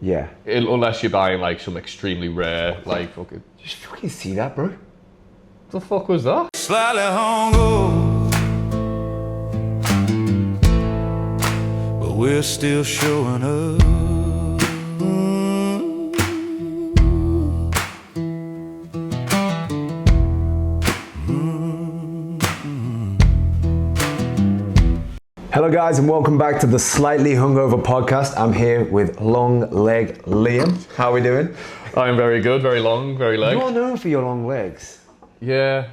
Yeah. Unless you're buying like some extremely rare, like fucking. Did you fucking see that, bro? What the fuck was that? Slightly hungover, but we're still showing up. Hello guys and welcome back to the Slightly Hungover podcast. I'm here with Long Leg Liam. How are we doing? I'm very good, very long, very leg. You're known for your long legs. Yeah,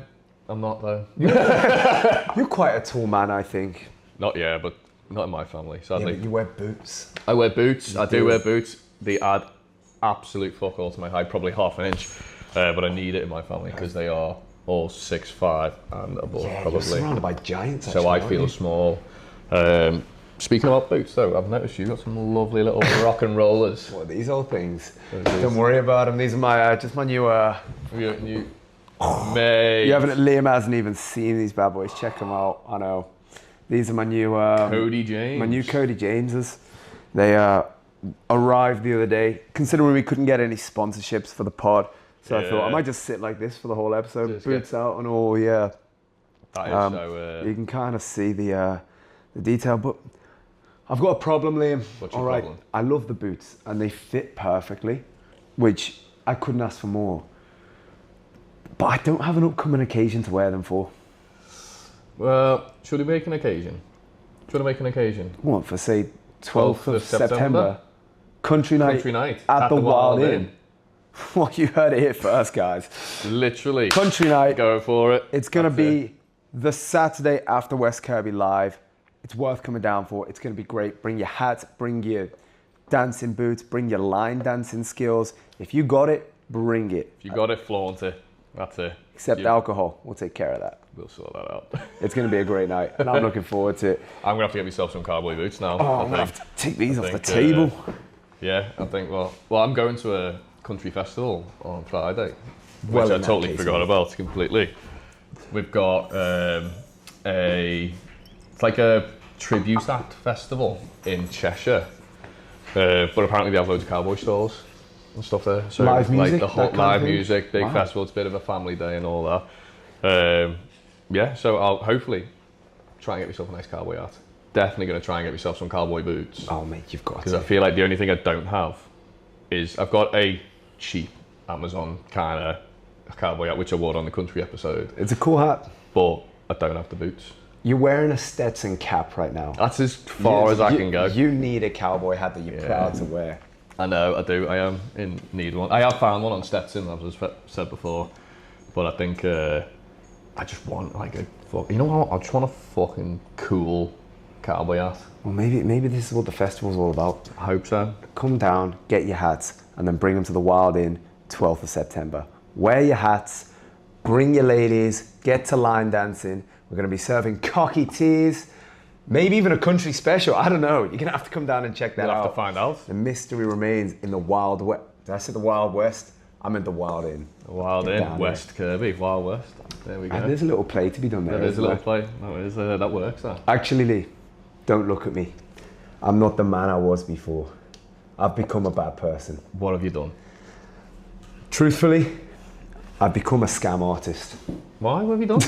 I'm not though. You're quite a tall man, I think. Not yeah, but not in my family, Yeah, sadly. but you wear boots. I wear boots, I do wear boots. They add absolute fuck all to my height, probably half an inch. But I need it in my family because they are all 6'5" and above, Yeah, probably. you're surrounded by giants, actually, So I aren't feel you? small. Speaking about boots though, I've noticed you've got some lovely little rock and rollers. What are these old things? What are these? Don't worry about them. These are my just my new. You mate. You haven't. Liam hasn't even seen these bad boys. Check them out. I know. These are my new. Cody James. My new Cody Jameses. They arrived the other day. Considering we couldn't get any sponsorships for the pod, so I thought I might just sit like this for the whole episode, Just boots out and all. Yeah. That is so. You can kind of see the detail, but I've got a problem, Liam. What's your problem? I love the boots and they fit perfectly, which I couldn't ask for more. But I don't have an upcoming occasion to wear them for. Well, should we make an occasion? Should I make an occasion? What, for say 12th of September? Country night night at the Wild Inn. Well, you heard it here first, guys. Literally. Country night. Go for it. It's going to be the Saturday after West Kirby Live. It's worth coming down for. It's going to be great. Bring your hat, bring your dancing boots, bring your line dancing skills. If you got it, bring it. If you got it, flaunt it. That's it. Except alcohol. We'll take care of that. We'll sort that out. It's going to be a great night, and I'm looking forward to it. I'm going to have to get myself some cowboy boots now. Oh, I'm going to have to take these off the table. Yeah, I think, well, I'm going to a country festival on Friday, Well, which I in that totally case, forgot yeah. about completely. We've got it's like a tribute act festival in Cheshire, but apparently they have loads of cowboy stalls and stuff there. So Live music, like the whole that kind of live thing? music, big Wow. festival. It's a bit of a family day and all that. Yeah, so I'll hopefully try and get myself a nice cowboy hat. Definitely going to try and get myself some cowboy boots. Oh, mate, you've got Because to. I feel like the only thing I don't have is I've got a cheap Amazon kind of cowboy hat, which I wore on the country episode, It's a cool hat. but I don't have the boots. You're wearing a Stetson cap right now. That's as far as I can go. You need a cowboy hat that you're proud to wear. I know, I do. I am in need of one. I have found one on Stetson, as I've said before, but I think I just want like a you know what? I just want a fucking cool cowboy hat. Well, maybe this is what the festival's all about. I hope so. Come down, get your hats, and then bring them to the Wild Inn, 12th of September. Wear your hats, bring your ladies, get to line dancing. We're going to be serving cocky teas, maybe even a country special. I don't know. You're going to have to come down and check that We'll out. have to find out. The mystery remains in the Wild West. Did I say the Wild West? I'm in the Wild Inn. Wild Get Inn, down West Kirby, Wild West. There we go. And there's a little play to be done there. There's a isn't little there? play. That works. That. Actually, Lee, don't look at me. I'm not the man I was before. I've become a bad person. What have you done? Truthfully, I've become a scam artist. Why? What have you done?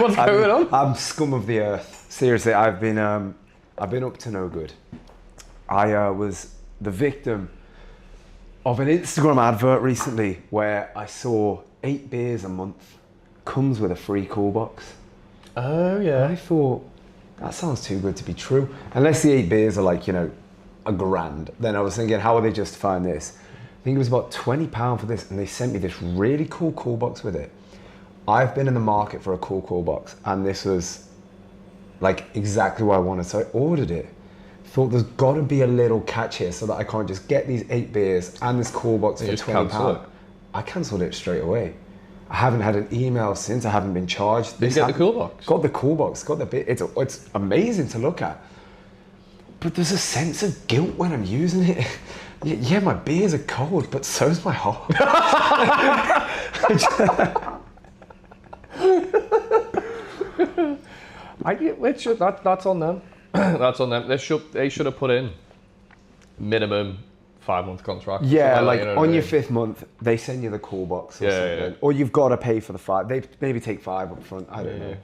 What's going on? I'm scum of the earth. Seriously, I've been up to no good. I was the victim of an Instagram advert recently where I saw 8 beers a month comes with a free cool box. Oh And yeah. I thought, that sounds too good to be true. Unless the 8 beers are like, $1,000. Then I was thinking, how are they justifying this? I think it was about £20 for this, and they sent me this really cool box with it. I've been in the market for a cool box, and this was like exactly what I wanted, so I ordered it. Thought there's got to be a little catch here so that I can't just get these 8 beers and this cool box You for just cancel £20. it? I cancelled it straight away. I haven't had an email since. I haven't been charged. Did you get the cool box? Got the cool box. Got the bit. It's amazing to look at. But there's a sense of guilt when I'm using it. Yeah, my beers are cold, but so's my heart. That's on them. That's on them. They should have put in minimum 5-month contract. Yeah, like you know on what I your mean? 5th month, they send you the call box or Yeah, something. yeah. Or you've got to pay for the 5. They maybe take 5 up front, I don't know.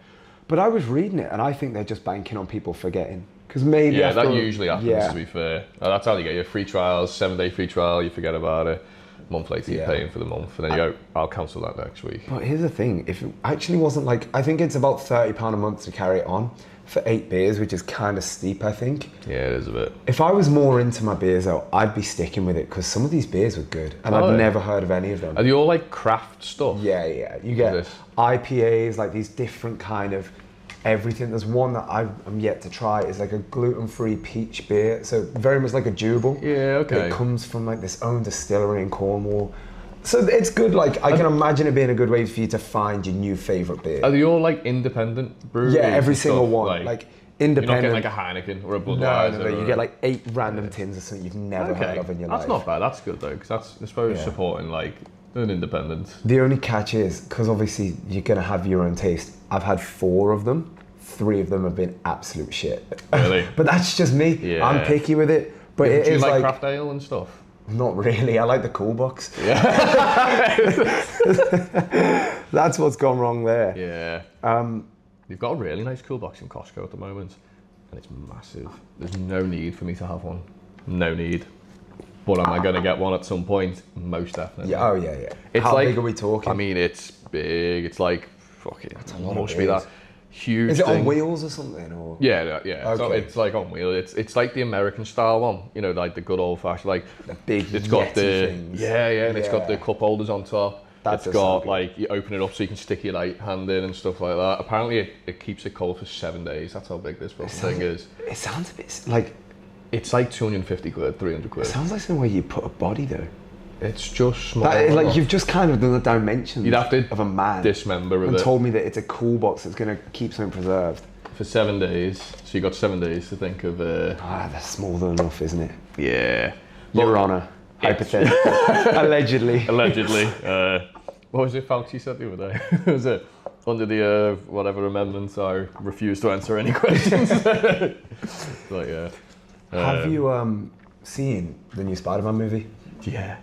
But I was reading it and I think they're just banking on people forgetting. Because maybe Yeah, after, that usually happens, to be fair. That's how you get your free trials, 7-day free trial, you forget about it. A month later, you're paying for the month, and then you go, I'll cancel that next week. But here's the thing, if it actually wasn't like, I think it's about £30 a month to carry it on for 8 beers, which is kind of steep, I think. Yeah, it is a bit. If I was more into my beers though, I'd be sticking with it because some of these beers were good and I'd never heard of any of them. Are they all like craft stuff? Yeah, yeah. You get IPAs, like these different kind of everything. There's one that I'm yet to try. It's like a gluten-free peach beer, so very much like a Jubal. Yeah, okay. It comes from like this own distillery in Cornwall. So it's good, like I can imagine it being a good way for you to find your new favourite beer. Are they all like independent breweries? Yeah, every and single stuff? one. Like independent. You're not getting like a Heineken or a Budweiser. No. You get like 8 random tins of something you've never heard of in your life. That's not bad. That's good though, because that's, I suppose, supporting like an independent. The only catch is, because obviously you're going to have your own taste. I've had 4 of them. 3 of them have been absolute shit. Really? But that's just me. Yeah. I'm picky with it. But it Do you is like like craft ale and stuff? Not really. I like the cool box. Yeah. That's what's gone wrong there. Yeah. You've got a really nice cool box in Costco at the moment, and it's massive. There's no need for me to have one. No need. But am I going to get one at some point? Most definitely. Yeah. Oh yeah, yeah. It's How like, big are we talking? I mean, it's big. It's like fucking. That's a lot must of be beers. that huge. Is it thing. on wheels or something? Or Yeah, yeah. Okay. It's like on wheel. It's like the American style one. You know, like the good old fashioned, like the big. it's got Yeti the things. yeah, and it's got the cup holders on top. That it's does got sound good. like you open it up so you can stick your right hand in and stuff like that. Apparently, it keeps it cold for 7 days. That's how big this fucking thing is. It sounds a bit like. It's like 250 quid, 300 quid. It sounds like somewhere you put a body though. It's just small. Like you've just kind of done the dimensions You'd have to of a man. dismember and it told me that it's a cool box that's going to keep something preserved. for 7 days. So you got 7 days to think of. That's more than enough, isn't it? Yeah. Your Honour. Hypothetically. Allegedly. Allegedly. What was it Fauci said the other day? Was it under the whatever amendments? I refuse to answer any questions. Like yeah. Have you seen the new Spider-Man movie? Yeah.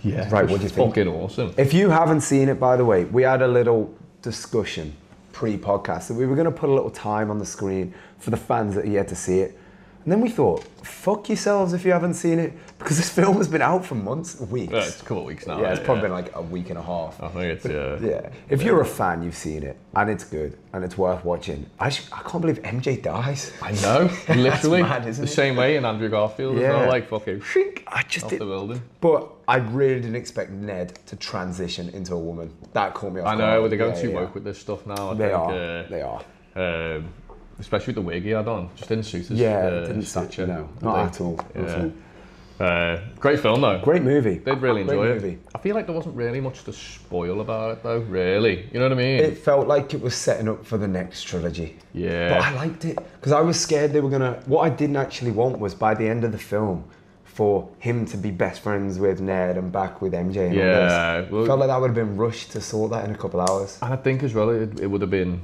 Yeah. Right, what do you think? Fucking awesome. If you haven't seen it, by the way, we had a little discussion pre-podcast that we were going to put a little time on the screen for the fans that are yet to see it. And then we thought, fuck yourselves if you haven't seen it, because this film has been out for months, weeks. Yeah, it's a couple of weeks now. Yeah, it's probably been like a week and a half. I think it's Yeah. If you're a fan, you've seen it, and it's good, and it's worth watching. I can't believe MJ dies. I know, literally. That's mad, isn't the it? same way in Andrew Garfield as Yeah. well, like fucking shink I just off did, the building. but I really didn't expect Ned to transition into a woman. That caught me off I guard. know, they're going Yeah, too yeah. woke with this stuff now. They They are. especially with the wig he had on, just didn't suit his Didn't stature. No, not at all. Not at all. Great film though. Great movie. They'd really Great enjoy movie. it. I feel like there wasn't really much to spoil about it though, really. You know what I mean? It felt like it was setting up for the next trilogy. Yeah. But I liked it because I was scared they were gonna. What I didn't actually want was by the end of the film for him to be best friends with Ned and back with MJ. And Yeah, all this. well- Felt like that would have been rushed to sort that in a couple hours. And I think as well, it would have been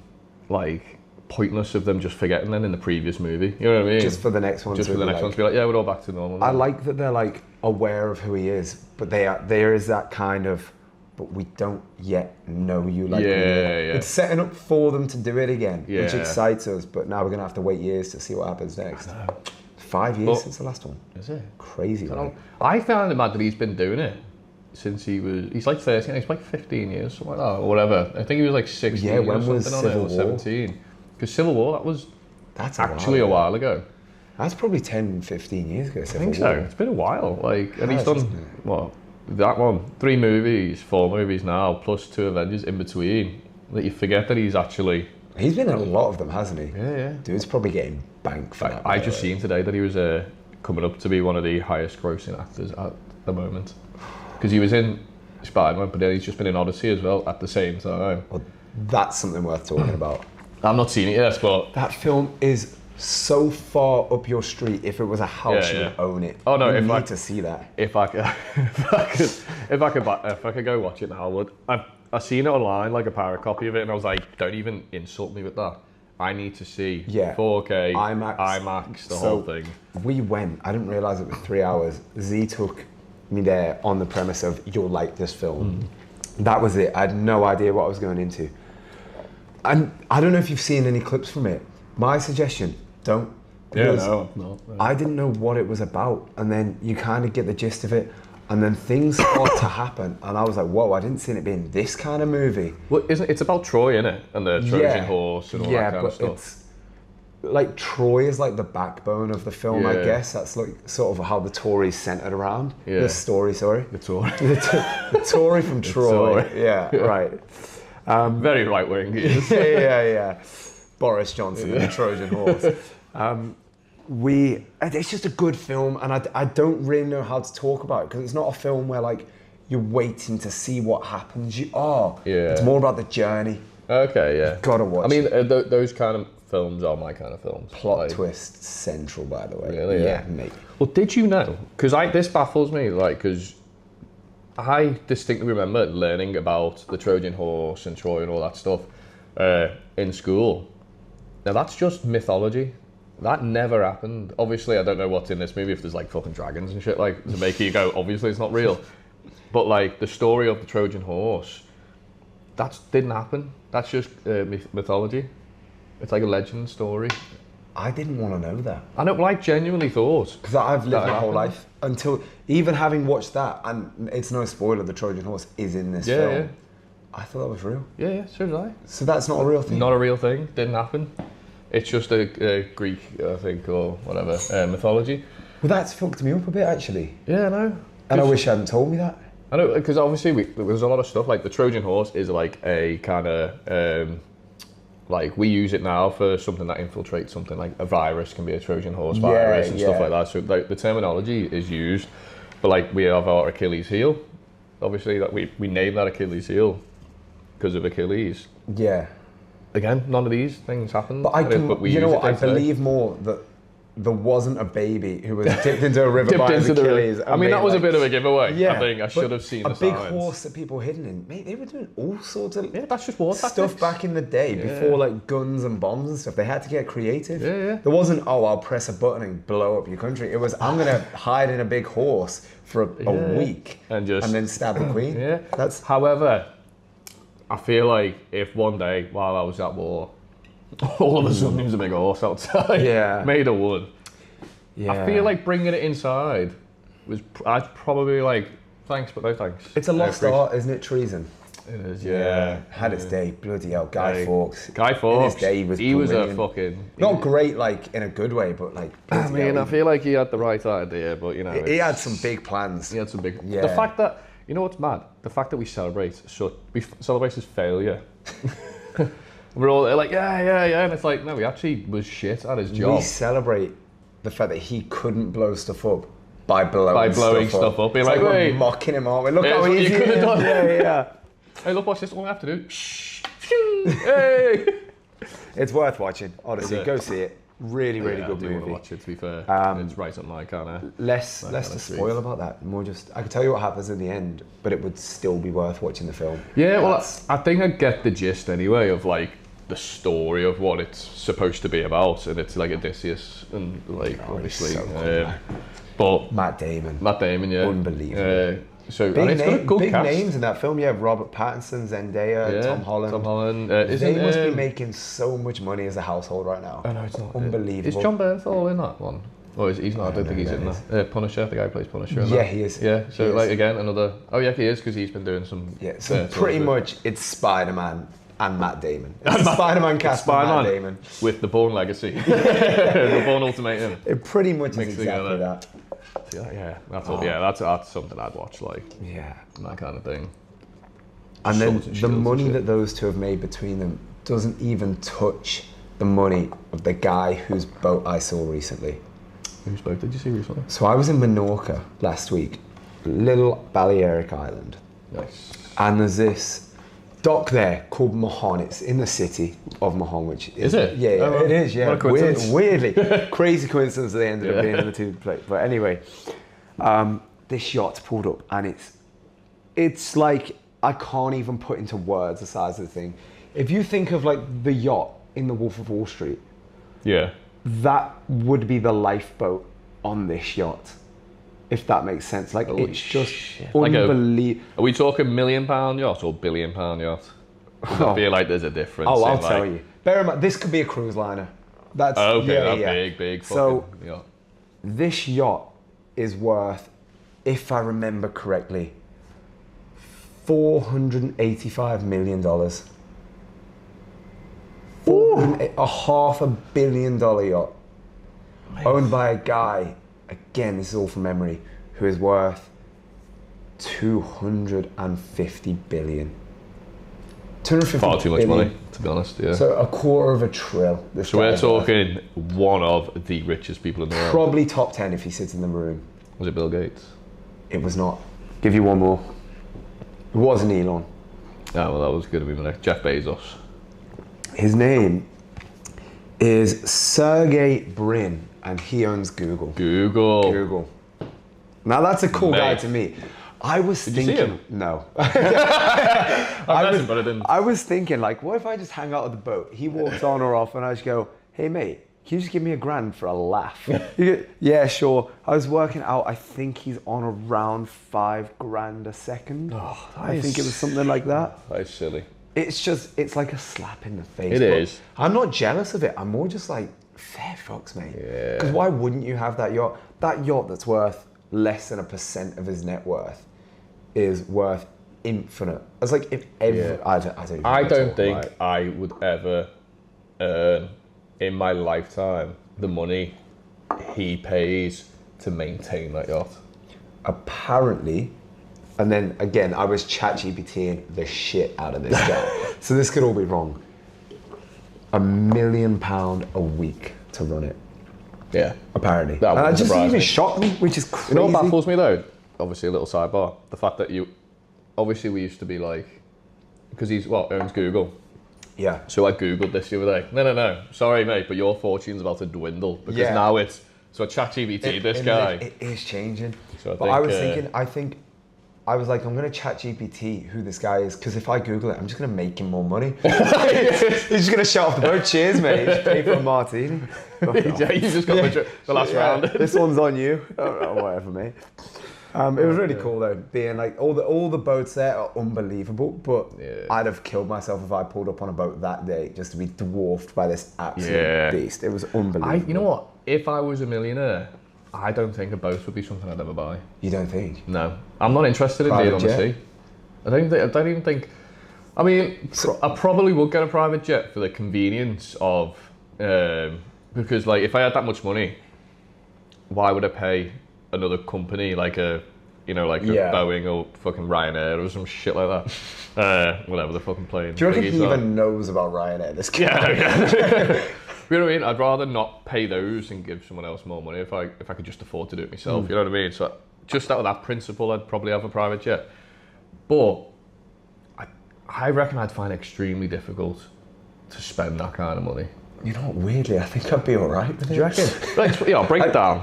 like pointless of them just forgetting then in the previous movie. You know what I mean? Just for the next one. Just to for the be next like, one to be like, yeah, we're all back to normal now. I like that they're like aware of who he is, but there is that kind of, but we don't yet know you like who you are. Yeah. It's setting up for them to do it again, which Yeah. excites us, but now we're going to have to wait years to see what happens next. 5 years Well, since the last one. Is it? Crazy, right? I found it mad that he's been doing it since he's like 13, he's like 15 years, something like that, or whatever. I think he was like 16 Yeah, or when something was on it, Civil or War? 17. Because Civil War, that was That's actually a while ago. That's probably 10, 15 years ago. I think so. It's been a while. Like, and he's Has, done, hasn't it? what, that one, 3 movies, 4 movies now, plus 2 Avengers in between. That you forget that he's actually... He's been in a lot of them, hasn't he? Yeah. Dude's probably getting banked for that. I by the just way. seen today that he was coming up to be one of the highest grossing actors at the moment. Because he was in Spider-Man, but then he's just been in Odyssey as well at the same time. Well, that's something worth talking about. I've not seen it yet, but... That film is so far up your street. If it was a house, Yeah, you would own it. Oh, no, you if need I- to see that. If I could go watch it now, I would. I seen it online, like a pirate copy of it, and I was like, don't even insult me with that. I need to see Yeah. 4K, IMAX. IMAX, the So, whole thing. We went. I didn't realize it was 3 hours. Z took me there on the premise of you'll like this film. That was it. I had no idea what I was going into. And I don't know if you've seen any clips from it. My suggestion, don't. Because no. I didn't know what it was about. And then you kind of get the gist of it. And then things start to happen. And I was like, whoa, I didn't see it being this kind of movie. Well, it's about Troy, isn't it? And the Trojan horse and all that kind of stuff. It's like Troy is like the backbone of the film, I guess. That's like sort of how the Tory's centered around. Yeah. The story, sorry. The Tory. The Tory from Troy. Tory. Yeah, right. Very right wing. yeah. Boris Johnson and the Trojan horse. It's just a good film, and I don't really know how to talk about it because it's not a film where like you're waiting to see what happens. You are. Yeah. It's more about the journey. Okay, yeah. Gotta watch. I mean, those kind of films are my kind of films. Plot twist central, by the way. Really? Yeah, mate. Well, did you know? Because this baffles me, like, because I distinctly remember learning about the Trojan horse and Troy and all that stuff in school. Now that's just mythology. That never happened. Obviously, I don't know what's in this movie, if there's like fucking dragons and shit, like, to make you go, obviously it's not real. But like, the story of the Trojan horse, that didn't happen. That's just mythology. It's like a legend story. I didn't want to know that. I know, like, genuinely thought. Because I've lived That my whole happened. life until, even having watched that, and it's no spoiler, the Trojan horse is in this film. Yeah. I thought that was real. Yeah, so did I. So that's not a real thing? Not a real thing, didn't happen. It's just a Greek, I think, or whatever, mythology. Well, that's fucked me up a bit, actually. Yeah, I know. And I wish you hadn't told me that. I know, because obviously there was a lot of stuff, like the Trojan horse is like a kind of, like we use it now for something that infiltrates something, like a virus can be a Trojan horse virus and stuff like that. So like the terminology is used, but like we have our Achilles heel. Obviously that we name that Achilles heel because of Achilles. Yeah. Again, none of these things happened. But I can, but we you know use what, it I day to day. believe more that there wasn't a baby who was dipped into a river Dipped by his into the Achilles. I mean, that was a bit of a giveaway. Yeah, I think I but should have seen a the big signs. horse that people hidden in. Mate, they were doing all sorts of Yeah, that's just war stuff tactics. back in the day before like guns and bombs and stuff. They had to get creative. Yeah. There wasn't, oh, I'll press a button and blow up your country. It was, I'm gonna hide in a big horse for a week and then stab the queen. Yeah. That's However, I feel like if one day while I was at war, all of a sudden there was a big horse outside, made a wood. I feel like bringing it inside was, I'd probably like, thanks, but no thanks. It's a lost art, isn't it? Treason. It is, yeah. Had its day. Bloody hell, Guy Fawkes. Guy Fawkes. In his day, he was a brilliant. fucking... Not great, like in a good way, but like. I mean, I feel like he had the right idea, but you know. He had some big plans. He had some big. Yeah. The fact that, you know what's mad? The fact that we celebrate his failure. We're all like, yeah, and it's like, no, he actually was shit at his job. We celebrate the fact that he couldn't blow stuff up by blowing stuff up. Being It's like, we're wait, mocking him, aren't we? Look Yeah, how it's what easy you it could have is. done. Yeah. hey, look, watch this. All I have to do. Shh, hey. It's worth watching. Honestly, Is it? go see it. Really, really Yeah, good I do want to movie. watch it. To be fair, it's right up my kind of. Less That to kind of spoil about that. More just, I could tell you what happens in the end, but it would still be worth watching the film. Yeah, well, That's- I think I get the gist anyway of like the story of what it's supposed to be about, and it's like Odysseus and like obviously, so cool, but Matt Damon. Matt Damon, yeah, Unbelievable. So Big, and it's got a good big cast. names in that film. Yeah, Robert Pattinson, Zendaya, Yeah, Tom Holland. Tom Holland. They must be making so much money as a household right now. Oh no, it's not. Unbelievable. Is John Bernthal in that one? Or he's not. I don't think he's in that. Punisher, the guy who plays Punisher. In Yeah, that. he is. Yeah. So He is. like again another. Oh yeah, he is because he's been doing some. Yeah, so tours pretty with- much it's Spider-Man and Matt Damon. It's the Spider-Man cast with Matt Spider-Man Damon. with the Bourne Legacy, the Bourne Ultimatum. It pretty much is Mixed exactly together. that. Yeah, that's all. Yeah, that's something I'd watch, like Yeah. that kind of thing. And then Swords and the shields and money shit. that those two have made between them doesn't even touch the money of the guy whose boat I saw recently. Whose boat did you see recently? So I was in Menorca last week, little Balearic Island. Nice. And there's this dock there called Mahon. It's in the city of Mahon, which Is it? Yeah, Oh, it is. Yeah, what a coincidence. weirdly, crazy coincidence that they ended up Yeah. being in the two places. But anyway, this yacht's pulled up, and it's like I can't even put into words the size of the thing. If you think of like the yacht in The Wolf of Wall Street, Yeah. that would be the lifeboat on this yacht, if that makes sense. Like, Holy it's just shit. Like unbelievable. Are we talking £1 million yacht or £1 billion yacht? I feel like there's a difference. Oh, I'll in, tell like, you. Bear in mind, this could be a cruise liner. That's big fucking So yacht. this yacht is worth, if I remember correctly, $485 million. A $500 million yacht. Owned by a guy, again, this is all from memory, who is worth 250 billion. 250 Far too much billion. money, to be honest. Yeah. So $250 billion. So we're talking one of the richest people in the world. Probably top 10 if he sits in the room. Was it Bill Gates? It was not. Give you one more. It wasn't Elon. Oh, well, that was going to be my next. Jeff Bezos. His name is Sergey Brin, and he owns Google. Google. Now that's a cool guy Mate. to me. I was Did thinking, you see him? no. But I didn't. I was thinking, like, what if I just hang out at the boat? He walks on or off, and I just go, "Hey, mate, can you just give me $1,000 for a laugh?" Yeah, sure. I was working out. I think he's on around $5,000 a second. Oh, I think it was something like that. That's silly. It's like a slap in the face. It but is. I'm not jealous of it. I'm more just like, fair fucks, mate. Yeah. Because why wouldn't you have that yacht? That yacht that's worth less than 1% of his net worth is worth infinite. It's like if every... Yeah. I don't even I wanna don't talk think about it. I would ever earn in my lifetime the money he pays to maintain that yacht. Apparently, and then again, I was ChatGPTing the shit out of this guy. So this could all be wrong. £1 million a week to run it. Yeah. Apparently. That And wouldn't just surprise even me. shocked me, which is crazy. You know what baffles me though? Obviously a little sidebar. The fact that obviously we used to be like, because owns Google. Yeah. So I Googled this the other day. No. Sorry mate, but your fortune's about to dwindle. Because now it's, so I ChatGPT this guy. It is changing. So But I was thinking, I was like, I'm going to ChatGPT who this guy is, because if I Google it, I'm just going to make him more money. He's just going to shout off the boat, cheers mate, just pay for a martini. Yeah, you just got the last round. This one's on you. Oh, whatever, mate. It was really cool though, being like, all the boats there are unbelievable, but I'd have killed myself if I pulled up on a boat that day just to be dwarfed by this absolute beast. It was unbelievable. You know what? If I was a millionaire, I don't think a boat would be something I'd ever buy. You don't think? No, I'm not interested in being on the sea. I don't even think. I mean, I probably would get a private jet for the convenience of, because like if I had that much money, why would I pay another company like a Boeing or fucking Ryanair or some shit like that? Whatever the fucking plane. Do you reckon thingies he are. even knows about Ryanair? This guy. Yeah. You know what I mean? I'd rather not pay those and give someone else more money if I could just afford to do it myself. You know what I mean? So just out of that principle, I'd probably have a private jet. But I reckon I'd find it extremely difficult to spend that kind of money. You know what? Weirdly, I think I'd be all right with it. Do you reckon? Like, break it down.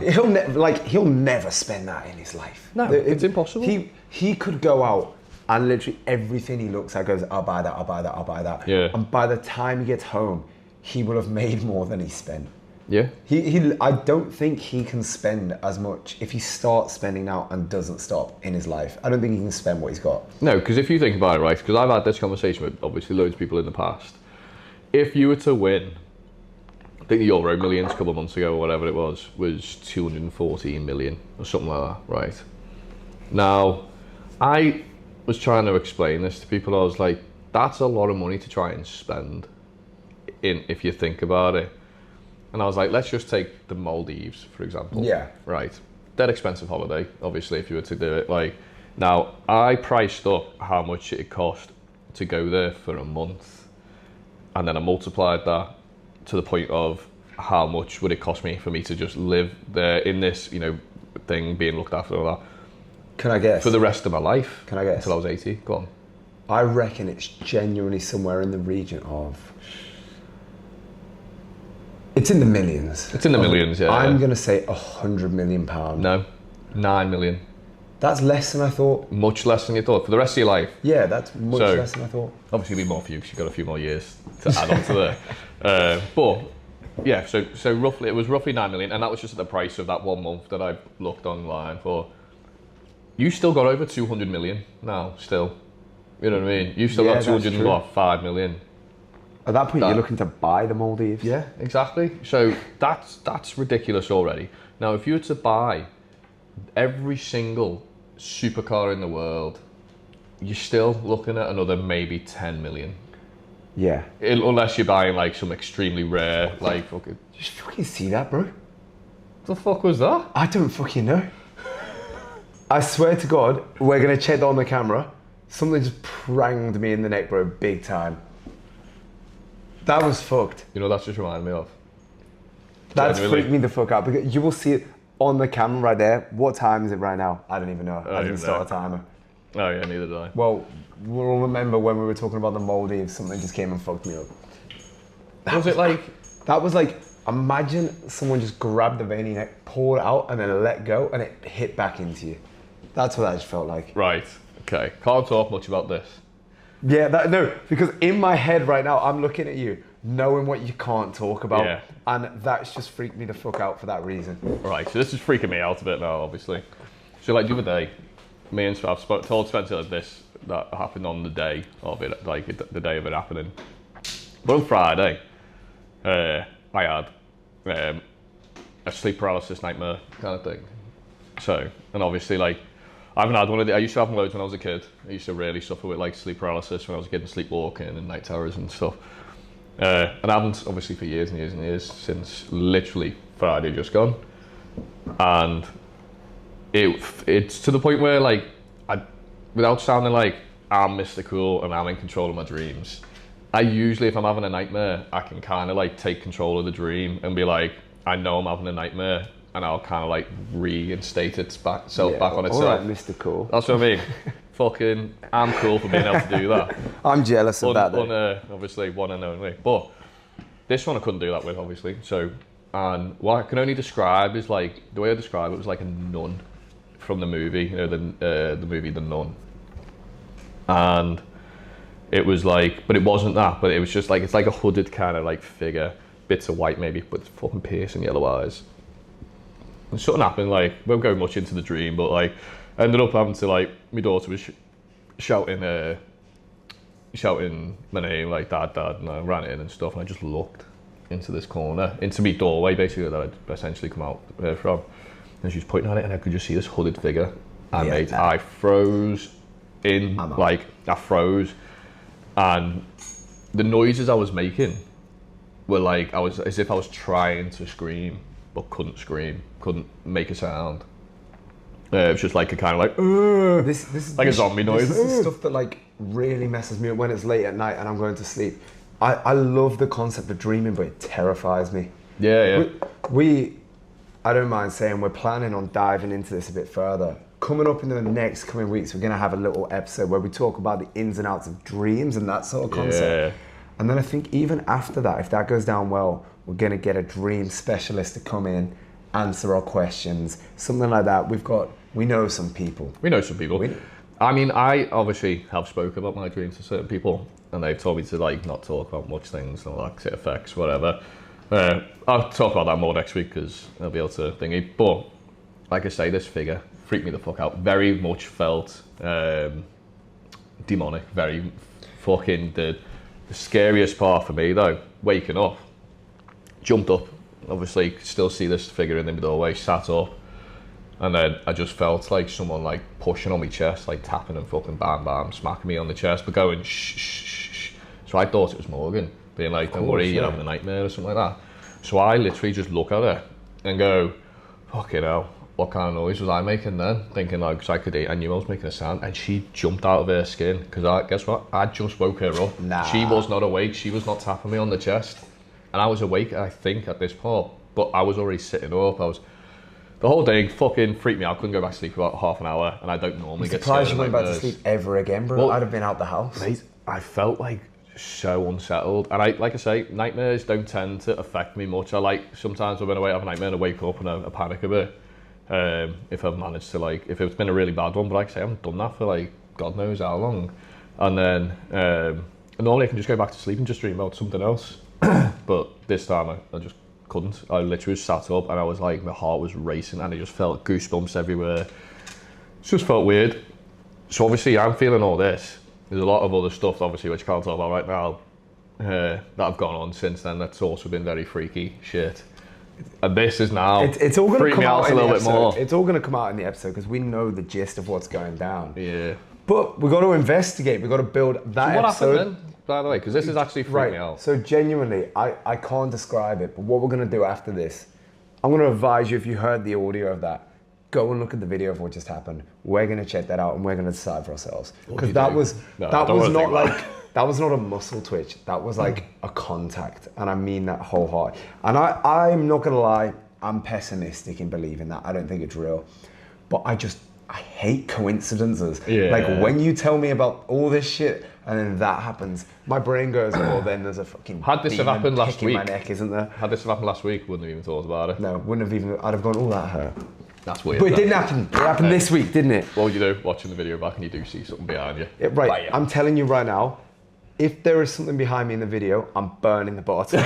He'll never spend that in his life. No, it's impossible. He could go out and literally everything he looks at goes, I'll buy that, I'll buy that, I'll buy that. Yeah. And by the time he gets home, he will have made more than he spent. Yeah. I don't think he can spend as much if he starts spending now and doesn't stop in his life. I don't think he can spend what he's got. No, because if you think about it, right, because I've had this conversation with obviously loads of people in the past. If you were to win, I think the Euro Millions a couple of months ago or whatever it was 214 million or something like that, right? Now, I was trying to explain this to people. I was like, that's a lot of money to try and spend if you think about it. And I was like, let's just take the Maldives, for example. Yeah. Right. Dead expensive holiday, obviously, if you were to do it. Like, now, I priced up how much it cost to go there for a month. And then I multiplied that to the point of how much would it cost me for me to just live there in this, thing, being looked after and all that. Can I guess? For the rest of my life. Can I guess? Until I was 80. Go on. I reckon it's genuinely somewhere in the region of... It's in the millions. It's in the millions, yeah. I'm going to say £100 million. No, 9 million. That's less than I thought. Much less than you thought for the rest of your life. Yeah, that's much less than I thought. Obviously, it'll be more for you because you've got a few more years to add on to there. But yeah, so roughly it was roughly 9 million, and that was just at the price of that 1 month that I looked online for. You still got over 200 million now, still. You know what I mean? You've still got 205 million. At that point, you're looking to buy the Maldives. Yeah, exactly. So that's ridiculous already. Now, if you were to buy every single supercar in the world, you're still looking at another maybe 10 million. Yeah. Unless you're buying like some extremely rare, like fucking. Did you fucking see that, bro? What the fuck was that? I don't fucking know. I swear to God, we're gonna check that on the camera. Something just pranged me in the neck, bro, big time. That was fucked. You know, that's just reminded me of. That's freaked me the fuck out, because you will see it on the camera right there. What time is it right now? I don't even know. I didn't start a timer. Oh yeah, neither did I. Well, we'll remember when we were talking about the Maldives, something just came and fucked me up. That was like, imagine someone just grabbed the vein in your neck, pulled it out, and then let go, and it hit back into you. That's what that just felt like. Right. Okay. Can't talk much about this. Yeah, no, because in my head right now, I'm looking at you, knowing what you can't talk about, and that's just freaked me the fuck out for that reason. Right, so this is freaking me out a bit now, obviously. So like the other day, me and I've told Spencer this, that happened on the day of it, like the day of it happening. But on Friday, I had a sleep paralysis nightmare kind of thing. So, and obviously like, I haven't had one of the, I used to have them loads when I was a kid. I used to really suffer with like sleep paralysis when I was a kid and sleepwalking and night terrors and stuff. And I haven't obviously for years and years and years, since literally Friday just gone. And it's to the point where like, without sounding like I'm Mr. Cool and I'm in control of my dreams, I usually, if I'm having a nightmare, I can kind of like take control of the dream and be like, I know I'm having a nightmare, and I'll kind of like reinstate itself back on itself. All right, Mr. Cool. That's what I mean. Fucking, I'm cool for being able to do that. I'm jealous of that though. Obviously, one and only. But this one I couldn't do that with, obviously. So, and what I can only describe is like, the way I describe it was like a nun from the movie, you know, the movie The Nun. And it was like, but it wasn't that, but it was just like, it's like a hooded kind of like figure, bits of white maybe, but fucking piercing yellow eyes. And something happened, like, won't go much into the dream, but like, I ended up having to like, my daughter was shouting my name, like dad, and I ran in and stuff, and I just looked into this corner, into my doorway basically that I'd essentially come out from, and she was pointing at it, and I could just see this hooded figure, and mate, I froze in, I froze, and the noises I was making were like, I was as if I was trying to scream, but couldn't scream, couldn't make a sound. It was just like a kind of like, this is like a zombie noise. This is the stuff that like really messes me up when it's late at night and I'm going to sleep. I love the concept of dreaming, but it terrifies me. Yeah. I don't mind saying we're planning on diving into this a bit further. Coming up in the next coming weeks, we're going to have a little episode where we talk about the ins and outs of dreams and that sort of concept. Yeah. And then I think even after that, if that goes down well, we're going to get a dream specialist to come in, answer our questions, something like that. We know some people. I mean, I obviously have spoken about my dreams to certain people, and they've told me to like not talk about much things, no like effects, whatever. I'll talk about that more next week because I'll be able to thingy. But like I say, this figure freaked me the fuck out. Very much felt demonic. Very fucking the scariest part for me though. Waking up, jumped up. Obviously, could still see this figure in the doorway. Sat up, and then I just felt like someone like pushing on my chest, like tapping and fucking bam bam, smacking me on the chest, but going shh shh shh. So I thought it was Morgan, being like, "Don't worry, you're having a nightmare" or something like that. So I literally just look at her and go, "Fucking hell, what kind of noise was I making then?" Thinking like, because I knew I was making a sound, and she jumped out of her skin because guess what? I just woke her up. Nah. She was not awake. She was not tapping me on the chest. And I was awake, I think, at this point, but I was already sitting up. The whole thing fucking freaked me out. I couldn't go back to sleep for about half an hour, and I don't normally get scared. Surprised you went back to sleep ever again, bro. Well, I'd have been out the house. Mate, I felt like so unsettled, and like I say, nightmares don't tend to affect me much. I like sometimes when I have a nightmare and I wake up and I panic a bit. if I've managed to like, if it's been a really bad one, but like I say, I haven't done that for like God knows how long. And then normally I can just go back to sleep and just dream about something else. But this time I just couldn't. I literally sat up and I was like, my heart was racing and I just felt goosebumps everywhere. It just felt weird. So obviously I'm feeling all this. There's a lot of other stuff, obviously, which I can't talk about right now, that have gone on since then. That's also been very freaky shit. And this is now it's all going to come out a little bit more. It's all going to come out in the episode because we know the gist of what's going down. Yeah. But we've got to investigate. We've got to build that what episode. happened then, by the way? Because this is actually freaking me out. So genuinely, I can't describe it. But what we're going to do after this, I'm going to advise you, if you heard the audio of that, go and look at the video of what just happened. We're going to check that out and we're going to decide for ourselves. Because that was not a muscle twitch. That was like a contact. And I mean that wholeheartedly. And I'm not going to lie, I'm pessimistic in believing that. I don't think it's real. But I hate coincidences. Yeah. Like when you tell me about all this shit and then that happens, my brain goes, well, then there's a fucking Had this have happened last week, my neck, isn't there? Had this have happened last week, wouldn't have even thought about it. No, wouldn't have even, I'd have gone, oh, that hurt. That's weird. But it didn't happen. It happened this week, didn't it? What would you do watching the video back and you do see something behind you? Right, I'm telling you right now, if there is something behind me in the video, I'm burning the bottle.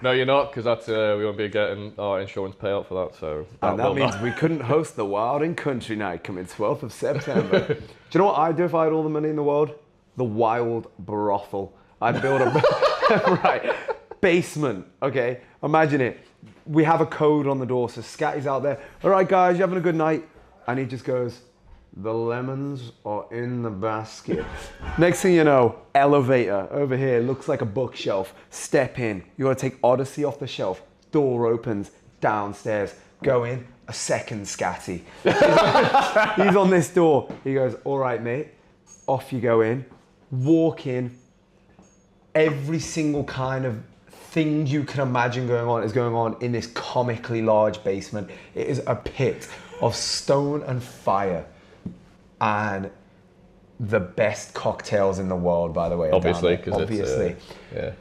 No, you're not, because that's we won't be getting our insurance payout for that. So and that means we couldn't host the Wild and Country Night coming 12th of September. Do you know what I'd do if I had all the money in the world? The Wild Brothel. I'd build a basement. Okay, imagine it. We have a code on the door, so Scatty's out there. All right, guys, you having a good night? And he just goes, the lemons are in the basket. Next thing you know, elevator over here, looks like a bookshelf. Step in, you gotta take Odyssey off the shelf. Door opens, downstairs, go in, a second Scatty. He's on this door. He goes, all right, mate, off you go in. Walk in, every single kind of thing you can imagine going on is going on in this comically large basement. It is a pit of stone and fire. And the best cocktails in the world, by the way. Obviously, because it's yeah.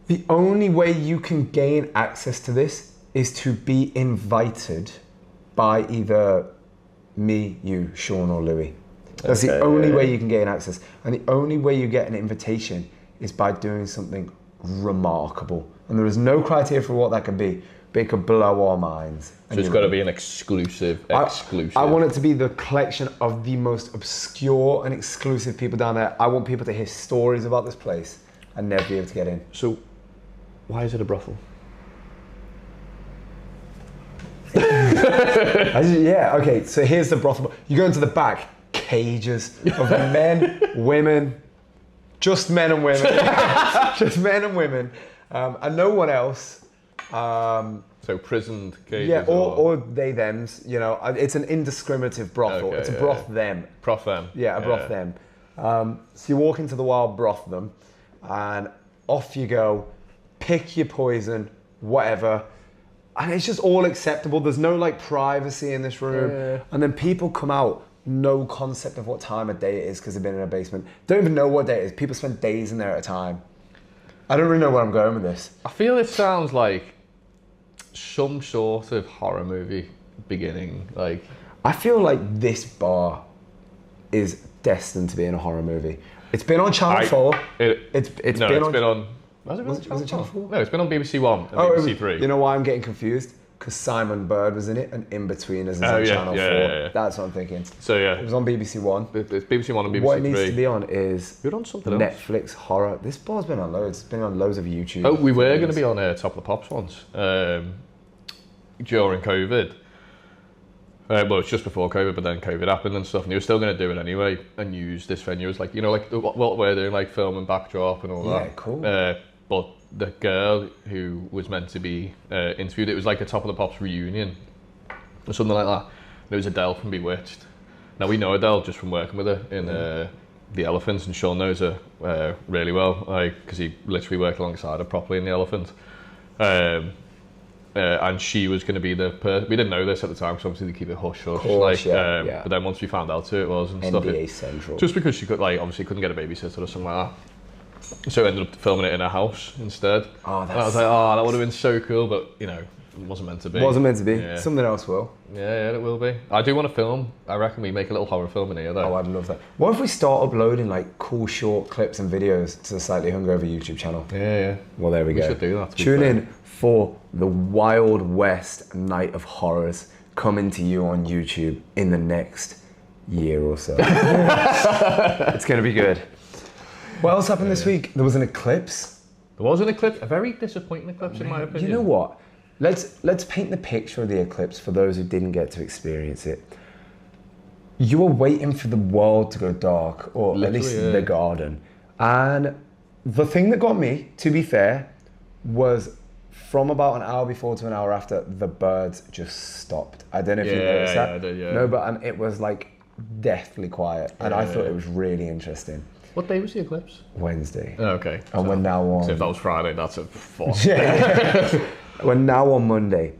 The only way you can gain access to this is to be invited by either me, you, Sean, or Louis. That's the only way you can gain access. And the only way you get an invitation is by doing something remarkable. And there is no criteria for what that could be, but it could blow our minds. So it's got to be an exclusive. I want it to be the collection of the most obscure and exclusive people down there. I want people to hear stories about this place and never be able to get in. So, why is it a brothel? Yeah, okay, so here's the brothel. You go into the back, cages of men, women, just men and women. Just men and women. And no one else. So prisoned cages? Yeah, or they, thems, you know. It's an indiscriminative brothel. Okay, it's a broth them. Broth them. Yeah, a broth them. So you walk into the Wild Broth them, and off you go. Pick your poison, whatever. And it's just all acceptable. There's no like privacy in this room. Yeah. And then people come out, no concept of what time of day it is because they've been in a basement. Don't even know what day it is. People spend days in there at a time. I don't really know where I'm going with this. I feel it sounds like some sort of horror movie beginning. Like, I feel like this bar is destined to be in a horror movie. It's been on Channel 4. It's been on. Was it Channel 4? No, it's been on BBC One and BBC Three. You know why I'm getting confused? Because Simon Bird was in it, and In-Betweeners is on Channel 4. Yeah. That's what I'm thinking. So yeah, it was on BBC One. It's BBC One and BBC Three. What it needs to be on is you're on something Netflix else. horror. This bar's been on loads. It's been on loads of YouTube. Oh, we were going to be on Top of the Pops once during COVID. Well, it's just before COVID, but then COVID happened and stuff, and you were still going to do it anyway and use this venue as like, you know, like what we're doing, like film and backdrop and all that. Yeah, cool. But the girl who was meant to be interviewed, it was like a Top of the Pops reunion or something like that. And it was Adele from Bewitched. Now we know Adele just from working with her in The Elephant, and Sean knows her really well, because he literally worked alongside her properly in The Elephant. And she was going to be the person. We didn't know this at the time, because obviously they keep it hush hush. But then once we found out who it was and stuff, NBA Central. Just because she could, like, obviously couldn't get a babysitter or something like that. So we ended up filming it in her house instead. Oh, and I was like, oh, that would have been so cool, but you know, wasn't meant to be. Wasn't meant to be. Yeah. Something else will. Yeah, it will be. I do want to film. I reckon we make a little horror film in here, though. Oh, I'd love that. What if we start uploading like cool short clips and videos to the Slightly Hungover YouTube channel? Yeah. Well, there we go. We should do that. Tune in for the Wild West Night of Horrors coming to you on YouTube in the next year or so. It's going to be good. What else happened this week? There was an eclipse. There was an eclipse, a very disappointing eclipse in my opinion. You know what? Let's paint the picture of the eclipse for those who didn't get to experience it. You were waiting for the world to go dark, or Literally, at least the garden. And the thing that got me, to be fair, was from about an hour before to an hour after, the birds just stopped. I don't know if you noticed that. Yeah, I did, yeah. No, but it was like deathly quiet, and I thought it was really interesting. What day was the eclipse? Wednesday. Oh, okay. And we're now on. So if that was Friday, that's a fuck. Yeah. We're now on Monday.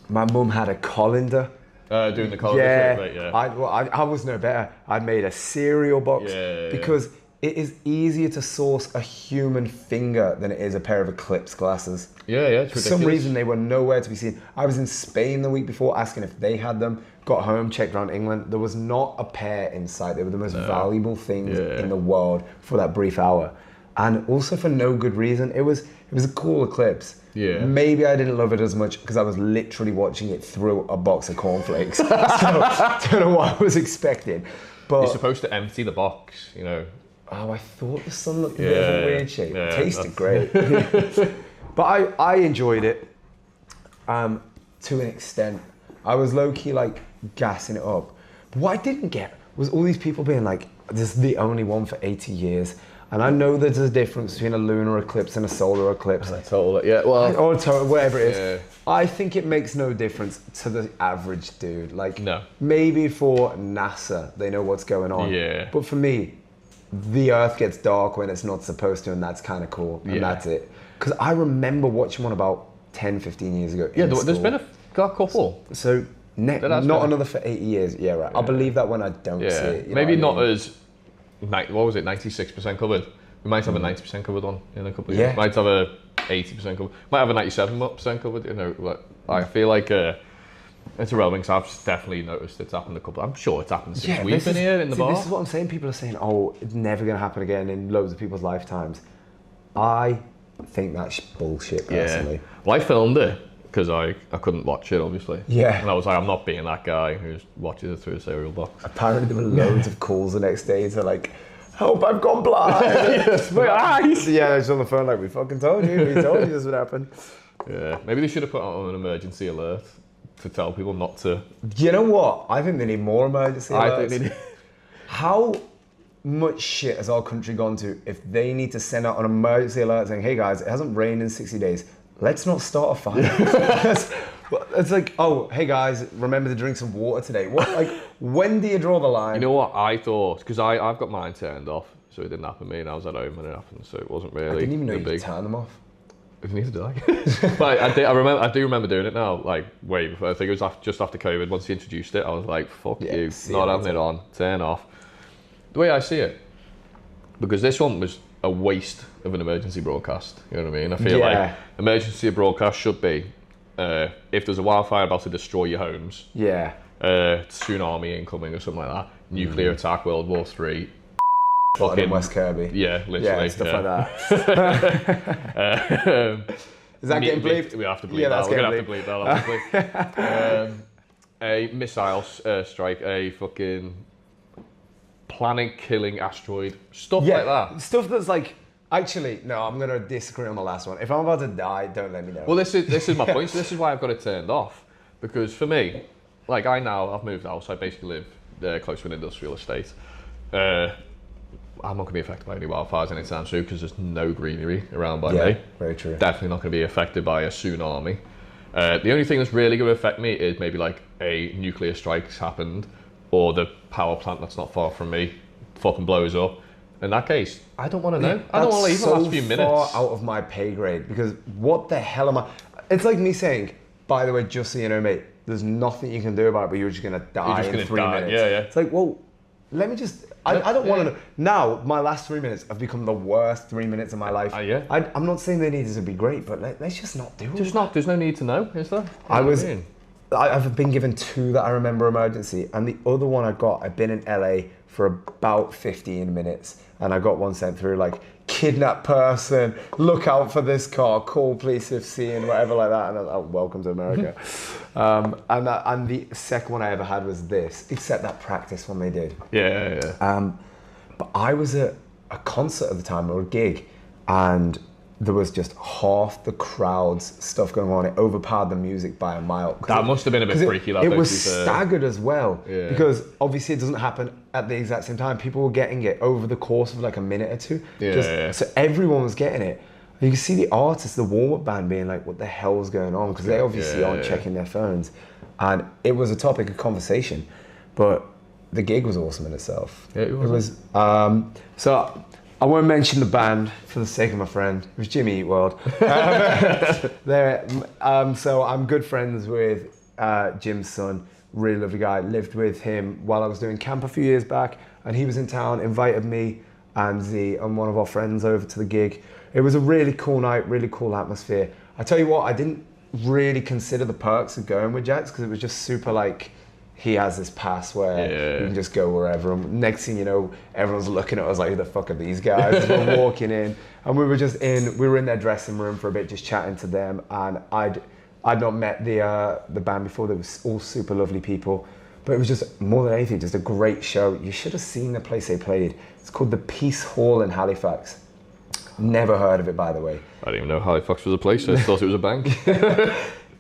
My mum had a colander. Doing the colour. Yeah. Right, yeah. I was no better. I made a cereal box Yeah. because it is easier to source a human finger than it is a pair of Eclipse glasses. Yeah, it's For ridiculous. some reason, they were nowhere to be seen. I was in Spain the week before asking if they had them. Got home, checked around England. There was not a pair in sight. They were the most valuable things in the world for that brief hour. And also for no good reason. It was a cool eclipse. Yeah. Maybe I didn't love it as much because I was literally watching it through a box of cornflakes. So I don't know what I was expecting. But You're supposed to empty the box, you know. oh, I thought the sun looked a bit of a weird shape. Yeah, It tasted great. But I enjoyed it to an extent. I was low-key like gassing it up. But what I didn't get was all these people being like, this is the only one for 80 years. And I know there's a difference between a lunar eclipse and a solar eclipse. Totally. Yeah, well. Or whatever it is. Yeah. I think it makes no difference to the average dude. Like, No. maybe for NASA, they know what's going on. Yeah. But for me, the Earth gets dark when it's not supposed to, and that's kind of cool. And Yeah. that's it. Because I remember watching one about 10, 15 years ago. Yeah, in there's school. been a couple. So, has not been. another for 80 years. Yeah, right. I'll believe that when I don't see Yeah. it. You know Maybe what I not mean? as, what was it, 96% covered. We might have a 90% covered one in a couple of years. Yeah. Might have a 80% covered. Might have a 97% covered. You know, like, I feel like it's irrelevant because I've definitely noticed it's happened a couple. I'm sure it's happened since we've been here in the bar. This is what I'm saying. People are saying, "Oh, it's never going to happen again in loads of people's lifetimes." I think that's bullshit, personally. Well, I filmed it because I couldn't watch it, obviously. Yeah. And I was like, I'm not being that guy who watches it through a cereal box. Apparently, there were loads of calls the next day to like, "Help! I've gone blind." My eyes. Yeah, I was on the phone like, "We fucking told you. We told you this would happen." Yeah. Maybe they should have put on an emergency alert to tell people not to. You know what? I think they need more emergency alerts. I think they need. How much shit has our country gone to if they need to send out an emergency alert saying, "Hey guys, it hasn't rained in 60 days. Let's not start a fire." It's like, "Oh, hey guys, remember to drink some water today." What? Like, when do you draw the line? You know what I thought? Because I've got mine turned off, so it didn't happen to me, and I was at home when it happened, so it wasn't really. I didn't even know a you big. could turn them off. Neither did I. But I do remember doing it now, like way before. I think it was just after COVID. Once he introduced it, I was like, "Fuck Yeah, you, see not you having it on, turn off." The way I see it, because this one was a waste of an emergency broadcast. You know what I mean? I feel like emergency broadcast should be if there's a wildfire about to destroy your homes, Yeah. tsunami incoming or something like that, nuclear attack, World War III. In West Kirby. Yeah, literally. Yeah, stuff like that. Is that getting bleeped? We have to bleep Yeah, that. that's We're getting going to have to bleep that, obviously. A missile strike, a fucking planet-killing asteroid, stuff like that. Stuff that's like, actually, no, I'm going to disagree on the last one. If I'm about to die, don't let me know. Well, this is my point. So this is why I've got it turned off. Because for me, like I've moved house. I basically live close to an industrial estate. I'm not going to be affected by any wildfires anytime soon because there's no greenery around by me. Very true. Definitely not going to be affected by a tsunami. The only thing that's really going to affect me is maybe like a nuclear strike's happened or the power plant that's not far from me fucking blows up. In that case, I don't want to know. I don't want to leave the last few minutes. That's so far out of my pay grade because what the hell am I? It's like me saying, by the way, just so you know, mate, there's nothing you can do about it, but you're just going to die in 3 minutes. Yeah. It's like, well, let me just, I don't want to, now my last 3 minutes have become the worst 3 minutes of my life. Yeah. I'm not saying they needed to be great, but let's just not do it. There's no need to know, is there? I've been given 2 that I remember emergency, and the other one I've been in LA for about 15 minutes, and I got one sent through like, kidnapped person, look out for this car, call police if seen, whatever like that, and I was like, welcome to America. And the second one I ever had was this, except that practice one they did. Yeah. But I was at a concert at the time, or a gig, and there was just half the crowd's stuff going on. It overpowered the music by a mile. That must have been a bit freaky. It was staggered as well, because obviously it doesn't happen at the exact same time. People were getting it over the course of like a minute or two. So everyone was getting it. You can see the artists, the warm-up band being like, what the hell's going on? Because they obviously aren't checking their phones. And it was a topic of conversation. But the gig was awesome in itself. Yeah, it was. So I won't mention the band for the sake of my friend. It was Jimmy Eat World. So I'm good friends with Jim's son, really lovely guy. Lived with him while I was doing camp a few years back, and he was in town, invited me and Z and one of our friends over to the gig. It was a really cool night, really cool atmosphere. I tell you what, I didn't really consider the perks of going with Jax, because it was just super like, he has this pass where you can just go wherever. And next thing you know, everyone's looking at us like, who the fuck are these guys? We're walking in, and we were in their dressing room for a bit, just chatting to them. And I'd not met the band before. They were all super lovely people, but it was just, more than anything, just a great show. You should have seen the place they played. It's called the Peace Hall in Halifax. Never heard of it, by the way. I didn't even know Halifax was a place. I thought it was a bank.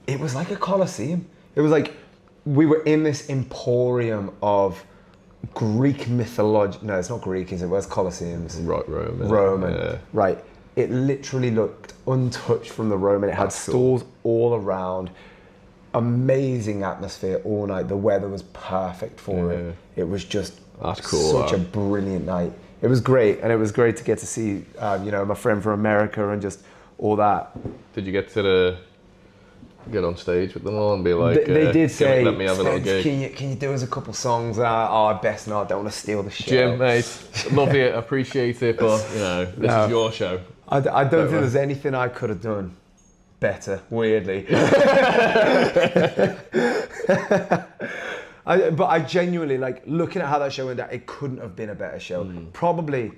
It was like a coliseum. It was like, we were in this emporium of Greek mythology. No, it's not Greek, is it? Where's Colosseums? Roman. Yeah. Right. It literally looked untouched from the Roman. It had stalls all around. Amazing atmosphere all night. The weather was perfect for it. It was just such a brilliant night. It was great, and it was great to get to see, my friend from America and just all that. Did you get on stage with them all and be like, they did say, let me have a little gig? Can you do us a couple songs? Best not, don't want to steal the show. Jim, mate, love you, appreciate it, but this is your show. I don't think there's anything I could have done better, weirdly. But I genuinely, like, looking at how that show went down, it couldn't have been a better show. Probably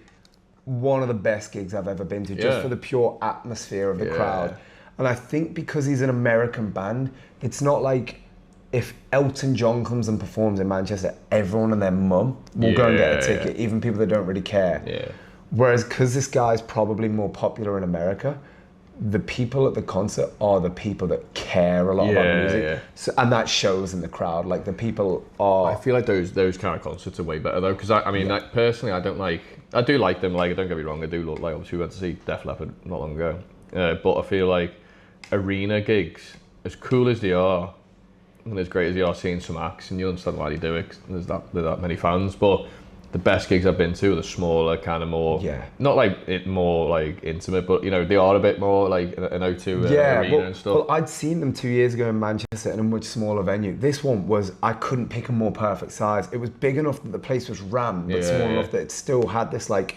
one of the best gigs I've ever been to, just for the pure atmosphere of the crowd. And I think because he's an American band, it's not like if Elton John comes and performs in Manchester, everyone and their mum will go and get a ticket, even people that don't really care. Whereas because this guy's probably more popular in America, the people at the concert are the people that care a lot about music. So, and that shows in the crowd. Like, the people are... I feel like those kind of concerts are way better though, because I mean, like, personally, I do like them. Like, don't get me wrong, I do look like, obviously we went to see Def Leppard not long ago, but I feel like arena gigs, as cool as they are, and as great as they are, seeing some acts, and you understand why they do it, 'cause there's that many fans, but the best gigs I've been to are the smaller, kind of more, not like more like intimate, but they are a bit more like an O2 arena and stuff. Well, I'd seen them 2 years ago in Manchester in a much smaller venue. This one was, I couldn't pick a more perfect size. It was big enough that the place was rammed, but small enough that it still had this like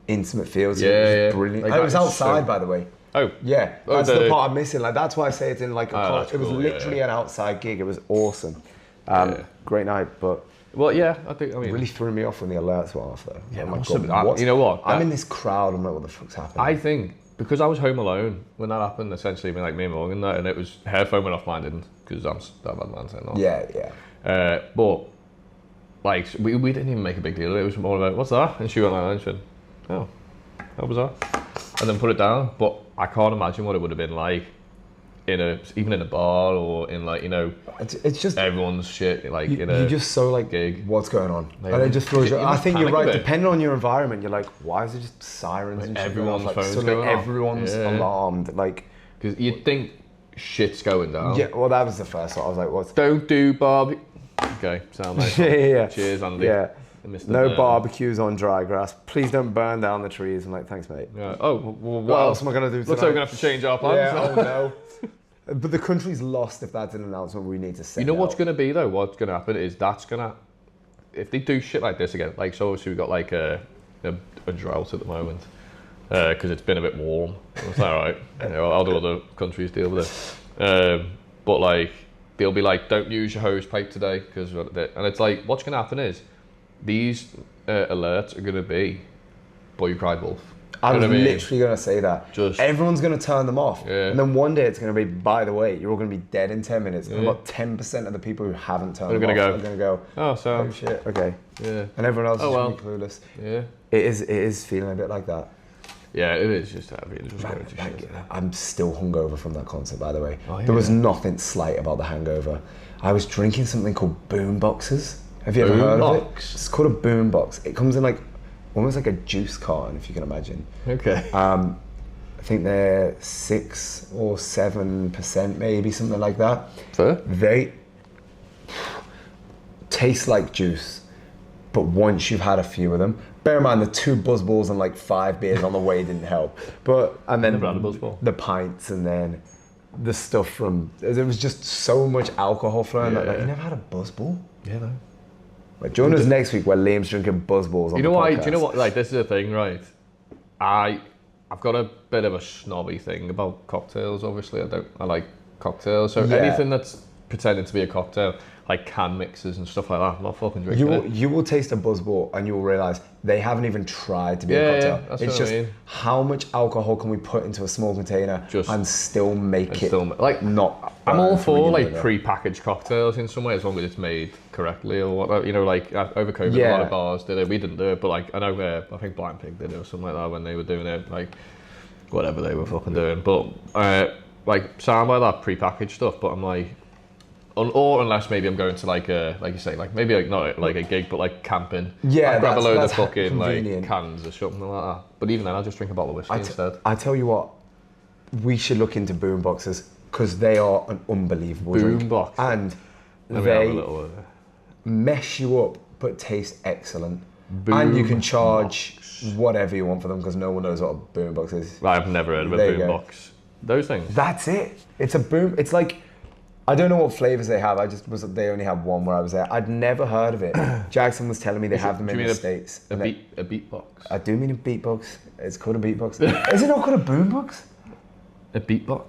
intimate feel. So it was brilliant. Like, it was outside, by the way. Oh. Yeah, that's the part I'm missing. Like, that's why I say it's in like a college. It was cool, literally an outside gig. It was awesome. Great night, but... Well, yeah, I mean... really threw me off when the alerts were off, though. Yeah, oh my God, you know what? I'm in this crowd, I'm like, what the fuck's happening? I think, because I was home alone when that happened, essentially, me and Morgan, and it was, her phone went off, mine didn't, because I'm that bad man saying no. Yeah. But, like, we didn't even make a big deal. It was more about, what's that? And she went like that, and she went, oh, how bizarre. And then put it down, but I can't imagine what it would have been like even in a bar, or in like, it's just everyone's shit, like you're just so like gig. What's going on? And it just throws you. I think you're right. Depending on your environment, you're like, why is it just sirens like and shit everyone's like, phones suddenly going off. everyone's alarmed, like, because you'd think shit's going down. Yeah, well, that was the first thought. I was like, what? Don't do barbecue. Okay, sound nice. yeah. Cheers, Andy. Yeah. No barbecues on dry grass. Please don't burn down the trees. I'm like, thanks, mate. Yeah. Oh, well, what else am I going to do tonight? Looks like we're going to have to change our plans. Yeah, oh no. But the country's lost if that's an announcement we need to send You know what's out. going to be, though? What's going to happen is that's going to if they do shit like this again, like so obviously we've got like a drought at the moment because it's been a bit warm. It's alright. You know, how do other countries deal with it? But like they'll be like, don't use your hose pipe today because, and it's like what's gonna happen is these alerts are gonna be boy cried wolf. I was what I mean? literally going to say that. Everyone's going to turn them off. Yeah. And then one day it's going to be, by the way, you're all going to be dead in 10 minutes. And about 10% of the people who haven't turned them off are going to go, oh shit, okay. Yeah. And everyone else is going to be clueless. Yeah. It is feeling a bit like that. Yeah, it is just heavy. I'm still hungover from that concert, by the way. Oh, yeah. There was nothing slight about the hangover. I was drinking something called boom boxes. Have you ever heard of it? It's called a boom box. It comes in like almost like a juice carton, if you can imagine. Okay. I think they're 6 or 7%, maybe something like that. Fair. They taste like juice, but once you've had a few of them, bear in mind the 2 buzzballs and like 5 beers on the way didn't help. And then the pints and then the stuff from, there was just so much alcohol flowing. Like, you never had a buzzball? Yeah, no. Like, join us next week where Liam's drinking buzzballs on the podcast. podcast. Do you know what? Like, this is the thing, right? I've got a bit of a snobby thing about cocktails. Obviously, I like cocktails. So anything that's pretending to be a cocktail, like can mixes and stuff like that, I'm not fucking drinking it. You will taste a buzzball and you will realise they haven't even tried to be a cocktail. Yeah, that's it's what just I mean. How much alcohol can we put into a small container and still make it like not. I'm all for like pre-packaged cocktails in some way as long as it's made correctly or whatever. You know, like over COVID, a lot of bars did it. We didn't do it, but like I know I think Blind Pig did it or something like that when they were doing it, like whatever they were fucking doing. But like sound by that pre-packaged stuff, but I'm like. Or unless maybe I'm going to like you say, like maybe like not like a gig, but like camping. Yeah, I'd grab a load of fucking convenient. like cans or something like that. But even then, I'll just drink a bottle of whiskey instead. I tell you what, we should look into boom boxes because they are an unbelievable drink. Box. And they mess you up but taste excellent. And you can charge whatever you want for them because no one knows what a boom box is. I've never heard of a boom box. Those things. That's it. It's a boom. It's like. I don't know what flavours they have. They only had one where I was there. I'd never heard of it. Jackson was telling me they have them in the States. A beatbox? I do mean a beatbox. It's called a beatbox. Is it not called a boombox? A beatbox?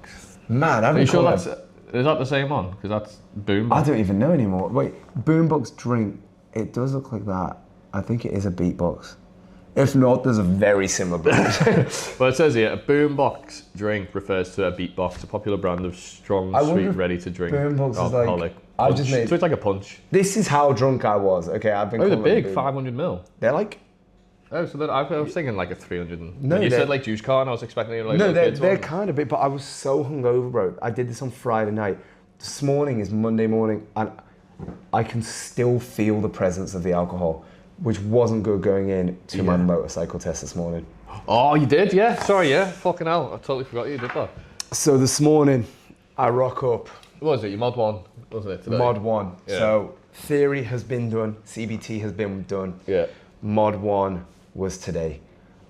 Man, I haven't. Are you sure is that the same one? Because that's boombox. I don't even know anymore. Wait, boombox drink. It does look like that. I think it is a beatbox. If not, there's a very similar brand. Well, it says here, a boombox drink refers to a beatbox, a popular brand of strong, sweet, ready-to-drink boombox alcoholic. Is like, so it's like a punch. This is how drunk I was. Okay, I've been. Oh, they're big, 500ml. They're like. Oh, so I was thinking like a 300. No, you said like juice car, and I was expecting like. No, they're kind of big, but I was so hungover, bro. I did this on Friday night. This morning is Monday morning, and I can still feel the presence of the alcohol. Which wasn't good going in to my motorcycle test this morning. Oh, you did? Yeah. Sorry, yeah. Fucking hell. I totally forgot you did that. So this morning, I rock up. What was it? Your Mod 1, wasn't it, today? Mod 1. Yeah. So theory has been done. CBT has been done. Yeah. Mod 1 was today.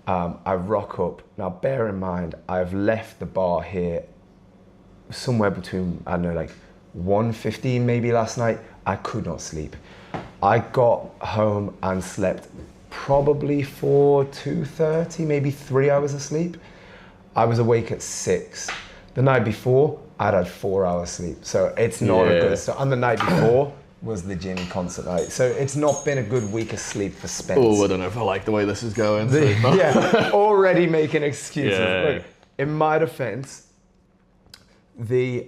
I rock up. Now, bear in mind, I've left the bar here somewhere between, I don't know, like 1:15 maybe last night. I could not sleep. I got home and slept probably for 2:30, maybe 3 hours of sleep. I was awake at 6. The night before, I'd had 4 hours sleep. So it's not a good start. And the night before was the Jimmy concert night. So it's not been a good week of sleep for Spence. Oh, I don't know if I like the way this is going. Already making excuses. Yeah. Look, in my defense, the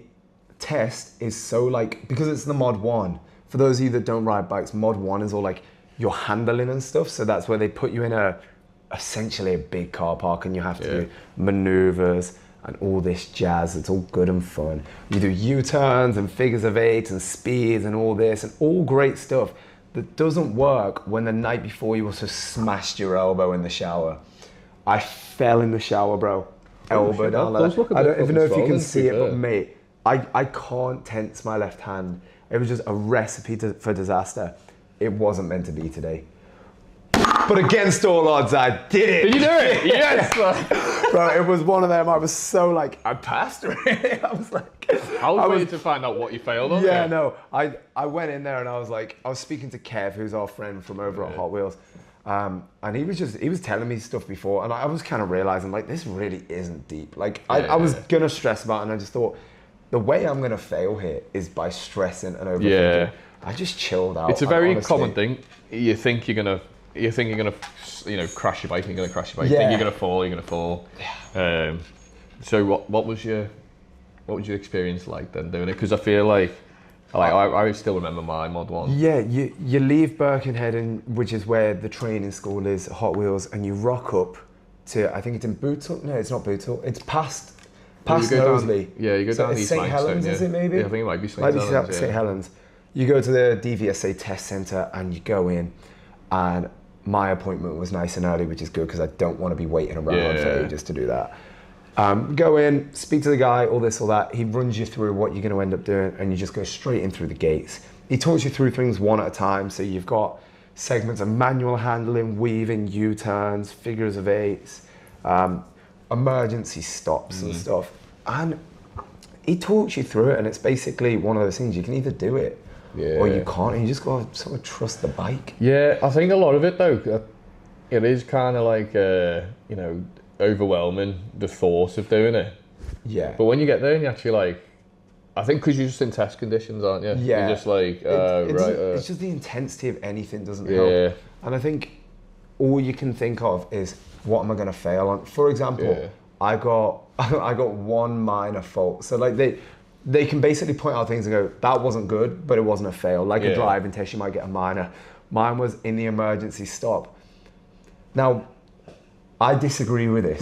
test is so like, because it's the Mod 1, for those of you that don't ride bikes, Mod 1 is all like your handling and stuff. So that's where they put you in essentially a big car park and you have to do maneuvers and all this jazz. It's all good and fun. You do U-turns and figures of 8 and speeds and all this and all great stuff that doesn't work when the night before you also smashed your elbow in the shower. I fell in the shower, bro. Elbow down. I don't even know if you can see it, but mate, I can't tense my left hand. It was just a recipe for disaster. It wasn't meant to be today. But against all odds, I did it. Did you do it? Yes. Bro, it was one of them. I was so like, I passed it. I was like, I was waiting to find out what you failed on. yeah, no. I went in there and I was like, I was speaking to Kev, who's our friend from over at Hot Wheels. And he was telling me stuff before, and I was kind of realizing like this really isn't deep. Like I was gonna stress about it, and I just thought the way I'm gonna fail here is by stressing and overthinking. Yeah. I just chilled out. It's a very honestly, common thing. You think you're gonna, crash your bike, and you're gonna crash your bike. You think you're gonna fall. So what was your experience like then doing it? Because I feel like I still remember my Mod 1. Yeah, you leave Birkenhead, which is where the training school is, Hot Wheels, and you rock up to, I think it's in Bootle. No, it's not Bootle. It's past Knowsley. You go down East St. Manx, Helens, is it maybe? Yeah, I think it might be St. Helens. St. Helens. You go to the DVSA test centre and you go in, and my appointment was nice and early, which is good because I don't want to be waiting around for ages to do that. Go in, speak to the guy, all this, all that. He runs you through what you're going to end up doing, and you just go straight in through the gates. He talks you through things one at a time. So you've got segments of manual handling, weaving, U-turns, figures of eights, emergency stops and stuff. And he talks you through it, and it's basically one of those things. You can either do it or you can't, and you just got to sort of trust the bike. Yeah, I think a lot of it though, it is kind of like, overwhelming, the thought of doing it. Yeah. But when you get there and you actually like, I think because you're just in test conditions, aren't you? Yeah. You're just like, it's just the intensity of anything doesn't help. And I think all you can think of is, what am I going to fail on? For example, I got one minor fault. So like they can basically point out things and go, that wasn't good, but it wasn't a fail. Like a driving test, you might get a minor. Mine was in the emergency stop. Now, I disagree with this.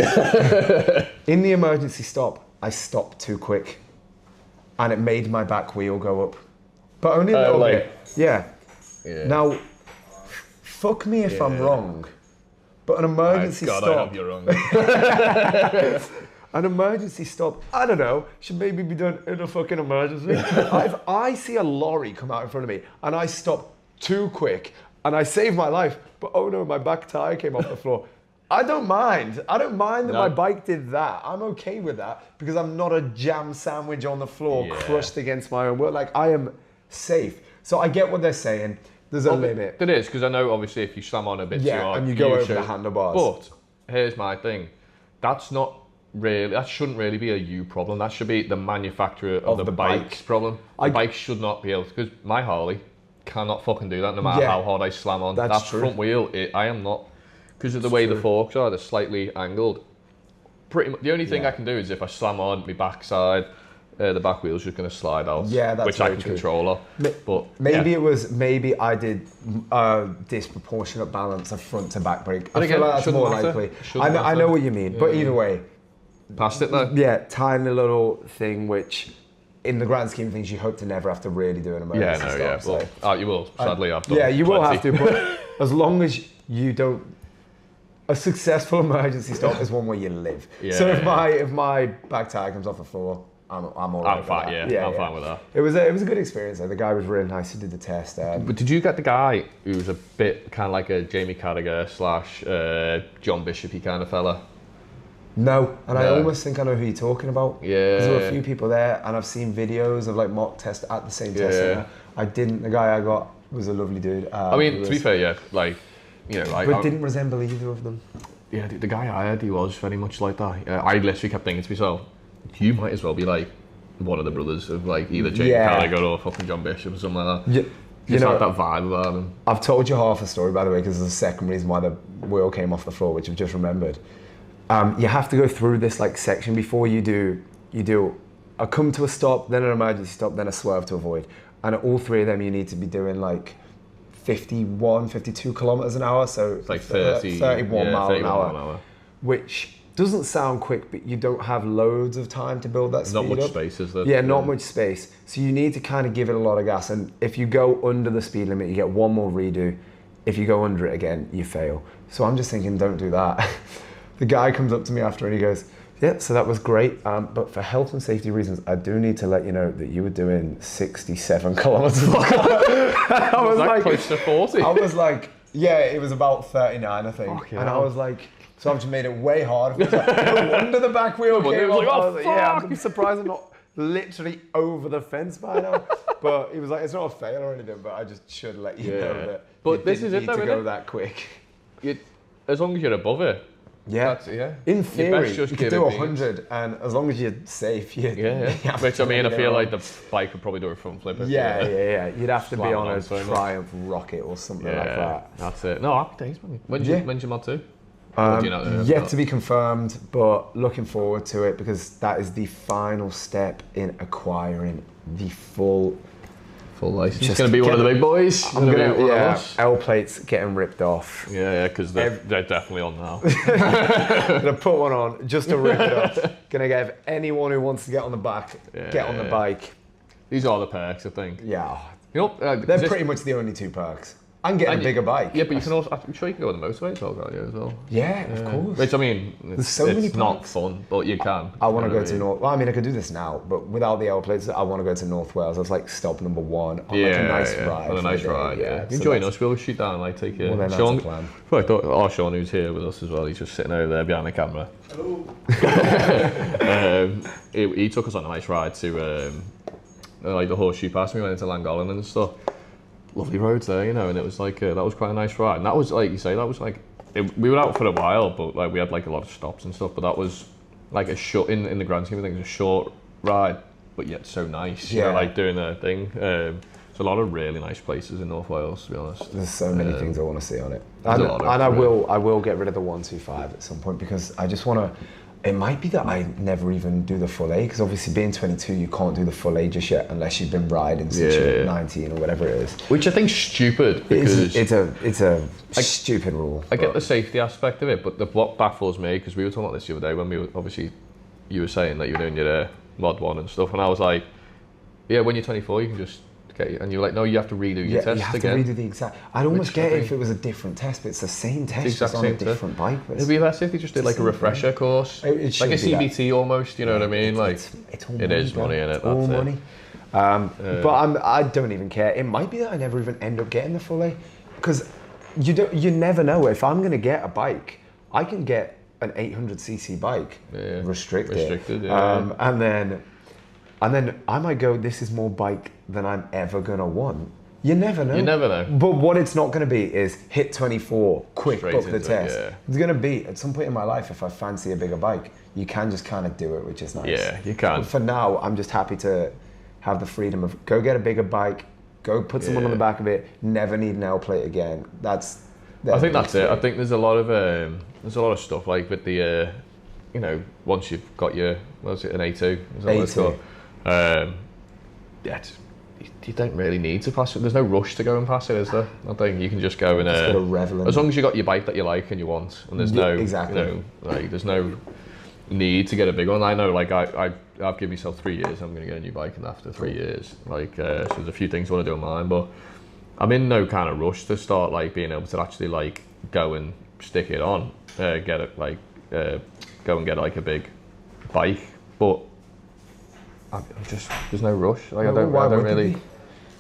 In the emergency stop, I stopped too quick, and it made my back wheel go up, but only a little bit. Yeah. Now, fuck me if I'm wrong, but an emergency stop. I hope you're wrong. An emergency stop, I don't know, should maybe be done in a fucking emergency. If I see a lorry come out in front of me and I stop too quick and I save my life, but oh no, my back tire came off the floor. I don't mind that my bike did that. I'm okay with that because I'm not a jam sandwich on the floor crushed against my own will. Like, I am safe. So I get what they're saying. There's a limit. There is, because I know obviously if you slam on a bit too hard, and you go over the handlebars. But here's my thing. That shouldn't really be a you problem. That should be the manufacturer of the bike's problem. The bike should not be able to, because my Harley cannot fucking do that no matter how hard I slam on. That front wheel, I am not, because of the way the forks are, they're slightly angled. Pretty much, the only thing I can do is if I slam on my backside, the back wheel's just going to slide out, which I can control. But maybe I did disproportionate balance of front to back brake. I feel like that's more likely. I know what you mean, but either way, past it though. Yeah, tiny little thing which, in the grand scheme of things, you hope to never have to really do an emergency stop. Well, you will. Sadly, I've done. Yeah, you will have plenty. to, but as long as you don't. A successful emergency stop is one where you live. So if my back tire comes off the floor, I'm all right. I'm fine. I'm fine with that. It was a good experience. The guy was really nice. He did the test. But did you get the guy who was a bit kind of like a Jamie Carragher / John Bishopy kind of fella? No, and I almost think I know who you're talking about. Yeah. There were a few people there, and I've seen videos of like mock tests at the same test center. I didn't. The guy I got was a lovely dude. I mean, to be fair, like, but didn't resemble either of them. Yeah, the guy I had, he was very much like that. I literally kept thinking to myself, you might as well be like one of the brothers of like either Jamie Carragher or fucking John Bishop or something like that. Yeah. You know, had that vibe about him. I've told you half a story, by the way, because there's a second reason why the wheel came off the floor, which I've just remembered. You have to go through this like section before you do a come to a stop, then an emergency stop, then a swerve to avoid. And at all three of them, you need to be doing like 51, 52 kilometers an hour. So it's like 31 mile an hour, which doesn't sound quick, but you don't have loads of time to build that speed up. Not much space, is there? Yeah, not much space. So you need to kind of give it a lot of gas. And if you go under the speed limit, you get one more redo. If you go under it again, you fail. So I'm just thinking, don't do that. The guy comes up to me after and he goes, yeah, so that was great, but for health and safety reasons, I do need to let you know that you were doing 67 kilometers. I was like close to 40. I was like, Yeah, it was about 39, I think. Fucking and I hell. was like, so I've just made it way hard. Like, no wonder the back wheel wonder came it was off. like, I oh, was like, yeah, fuck. I'm surprised I'm not literally over the fence by now. But he was like, it's not a fail or anything, but I just should let you know Yeah. that But you this didn't is it need though, to innit? go that quick. As long as you're above it. Yeah. You In best theory, just you give could do it beans. 100, and as long as you're safe, you Yeah. have Which, to I mean, I get feel it like on. the bike could probably do a front flip. Yeah. You'd have to be Slam on it a on so much. Triumph rocket or something like Yeah, that. that's it. No, happy days, man. When's your mod 2? Or do you know? Yet to be confirmed, but looking forward to it because that is the final step in acquiring the full. Full license. It's Just going to be one of the get- big boys. I'm gonna, be one of yeah, us. L plates getting ripped off. Yeah, because they're definitely on now. Gonna put one on just to rip it up. Gonna give anyone who wants to get on the back, get on the bike. These are the perks, I think. Yeah, You know, they're pretty much the only two perks. And getting a bigger bike. Yeah, but you can also. I'm sure you can go on the motorway as well, can't you? As well. Yeah, of course. Which I mean, it's, so many it's not perks. fun, but you can. I want to You know go to what North. Well, I mean, I could do this now, but without the L plates, I want to go to North Wales. That's like stop number 1 on like a nice ride. On a for nice the day. ride, yeah. So Join that's- us, we'll shoot down, like take a Well, then that's Sean, the plan. well, I thought, Sean who's here with us as well, he's just sitting over there behind the camera. Hello. He took us on a nice ride to like the Horseshoe Pass, we went into Llangollen and stuff. Lovely roads there, you know, and it was like, that was quite a nice ride. And that was, like you say, that was like, we were out for a while, but like we had like a lot of stops and stuff, but that was like a short, in the grand scheme of things, a short ride, but yet so nice, you know, like doing a thing. There's a lot of really nice places in North Wales, to be honest. There's so many things I want to see on it. There's And, a lot of I really- will get rid of the 125 at some point because I just want to. It might be that I never even do the full A because obviously being 22 you can't do the full A just yet unless you've been riding since you're 19 or whatever it is. Which I think's stupid because It's a stupid rule. I get the safety aspect of it, but what baffles me, because we were talking about this the other day when we were, obviously, you were saying that you were doing your mod 1 and stuff, and I was like, yeah, when you're 24 you can just get it, and you were like, no, you have to redo your test you have again. to redo the exact. I'd almost Which get I it if think- it was a different test, but it's the same test, It's the just exact on a same test. different bike. But It'd be best if they just did like a same refresher course, It should like a be that. CBT almost, you know what I mean? Like, it's all it money, is bro. money in it, It's all that's it. money. But I don't even care. It might be that I never even end up getting the full A, because you never know. If I'm gonna get a bike, I can get an 800cc bike, restricted, yeah. and then I might go, this is more bike than I'm ever gonna want. You never know. You never know. But what it's not gonna be is hit 24, quick, Straight book the into it, test. yeah. It's gonna be, at some point in my life, if I fancy a bigger bike, you can just kind of do it, which is nice. Yeah, you can. But for now, I'm just happy to have the freedom of go get a bigger bike, go put someone on the back of it, never need an L plate again. I think that's it. I think there's a lot of stuff like with the, you know, once you've got your, what was it, an A2? Is that what it's called? You don't really need to pass it. There's no rush to go and pass it, is there? I think you can just go and Just gotta revel in as it. long as you got your bike that you like and you want, and there's Yeah, no, exactly. you know, like there's no need to get a big one. I know, like I've given myself 3 years. I'm going to get a new bike, and after 3 years, like so there's a few things I want to do on mine, but I'm in no kind of rush to start like being able to actually like go and stick it on, get it like go and get like a big bike, but I'm just there's no rush. Like I don't why would there really. be?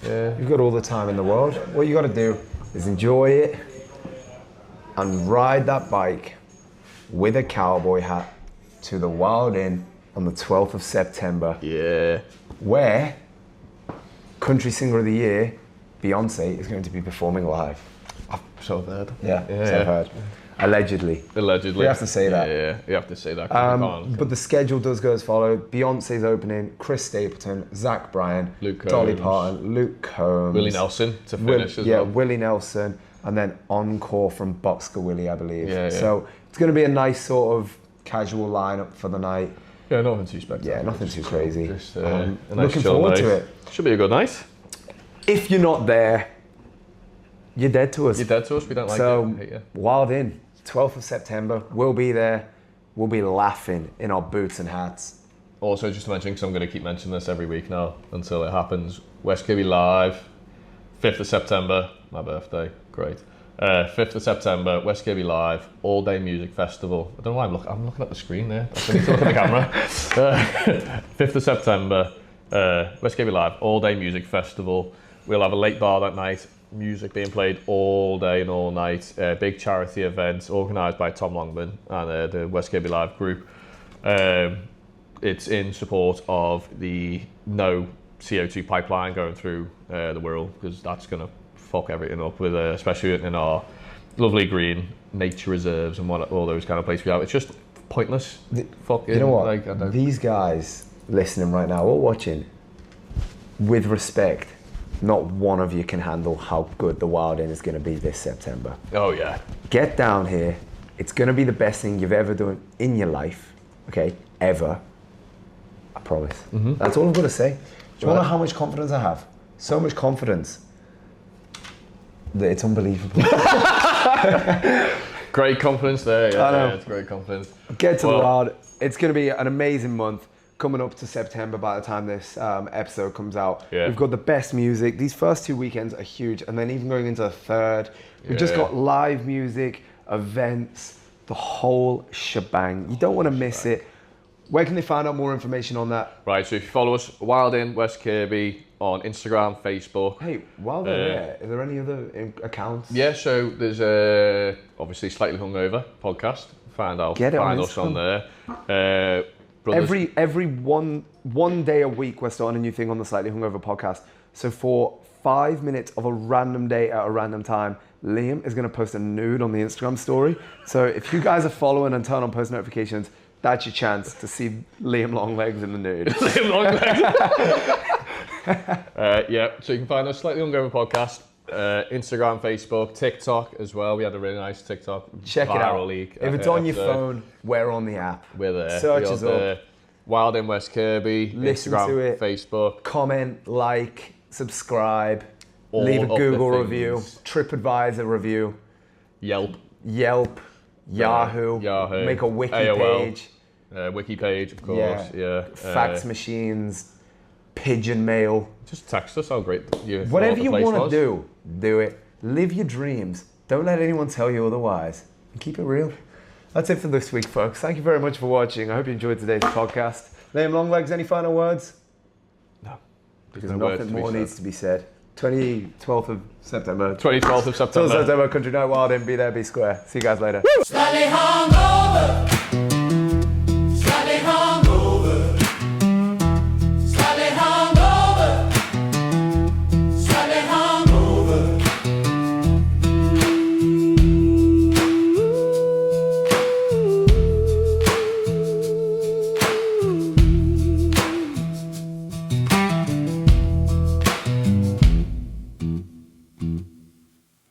Yeah. You've got all the time in the world. What you got to do is enjoy it and ride that bike with a cowboy hat to the Wild Inn on the 12th of September, Yeah. where Country Singer of the Year, Beyonce, is going to be performing live. So bad. Yeah, Yeah, so yeah. I've heard. Allegedly. Allegedly. We have to say that. Yeah, you have to say that. 'Cause we can't. But the schedule does go as follows. Beyonce's opening, Chris Stapleton, Zach Bryan, Luke Dolly Combs. Parton, Luke Combs. Willie Nelson to finish as yeah, well. Willie Nelson, and then encore from Boxcar Willie, I believe. Yeah, yeah. So it's going to be a nice sort of casual lineup for the night. Yeah, nothing too spectacular. Yeah, nothing too crazy. Just, a nice Looking chill forward night. to it. Should be a good night. If you're not there, you're dead to us. You're dead to us. We don't like So, it. Hate you. Wild Inn, 12th of September. We'll be there. We'll be laughing in our boots and hats. Also, just to mention, because I'm going to keep mentioning this every week now until it happens. West Kirby Live, 5th of September, my birthday. Great. 5th of September, West Kirby Live, all-day music festival. I don't know why I'm looking at the screen there. I need to look at the camera. 5th of September, West Kirby Live, all-day music festival. We'll have a late bar that night. music being played all day and all night. Big charity event organised by Tom Longman and the West Kirby Live group. It's in support of the no CO2 pipeline going through the Wirral, because that's going to fuck everything up, with especially in our lovely green nature reserves and all those kind of places we have. It's just pointless. Fucking, you know what? Like, these guys listening right now or watching, with respect, not one of you can handle how good the Wild Inn is going to be this September. Oh yeah. Get down here. It's going to be the best thing you've ever done in your life. Okay, ever. I promise. That's all I've got to say. Do you want to know how much confidence I have? So much confidence that it's unbelievable. Great confidence there. Yeah, I know. Yeah, it's great confidence. Get to the Wild. It's going to be an amazing month coming up to September by the time this episode comes out. Yeah. We've got the best music. These first 2 weekends are huge, and then even going into the third, we've just got live music, events, the whole shebang. You don't want to miss it. Where can they find out more information on that? Right, so if you follow us, Wild Inn West Kirby, on Instagram, Facebook. Hey, while they're there, are there any other accounts? Yeah, so there's obviously Slightly Hungover podcast. Find us on there. Every one day a week, we're starting a new thing on the Slightly Hungover podcast. So for 5 minutes of a random day at a random time, Liam is going to post a nude on the Instagram story. So if you guys are following and turn on post notifications, that's your chance to see Liam Longlegs in the nude. Liam Longlegs. Yeah, so you can find us Slightly Hungover podcast, Instagram, Facebook, TikTok as well. We had a really nice TikTok. Check it out. League, if it's on your phone, we're on the app. We're there. Search us up. Wild in West Kirby. Listen Instagram, to it. Facebook. Comment, like, subscribe. All leave a of Google the review. things. TripAdvisor review. Yelp. Yahoo. Make a wiki AOL. page. Wiki page, of course. Yeah. Fax machines. Pigeon mail. Just text us how great you Whatever you want to was. do it. Live your dreams. Don't let anyone tell you otherwise. And keep it real. That's it for this week, folks. Thank you very much for watching. I hope you enjoyed today's podcast. Liam Longlegs, any final words? No. Because nothing more needs to be said. 12th of September. 2012th of September. September, Country Night Wild Inn. Be there, be square. See you guys later. Slightly hungover.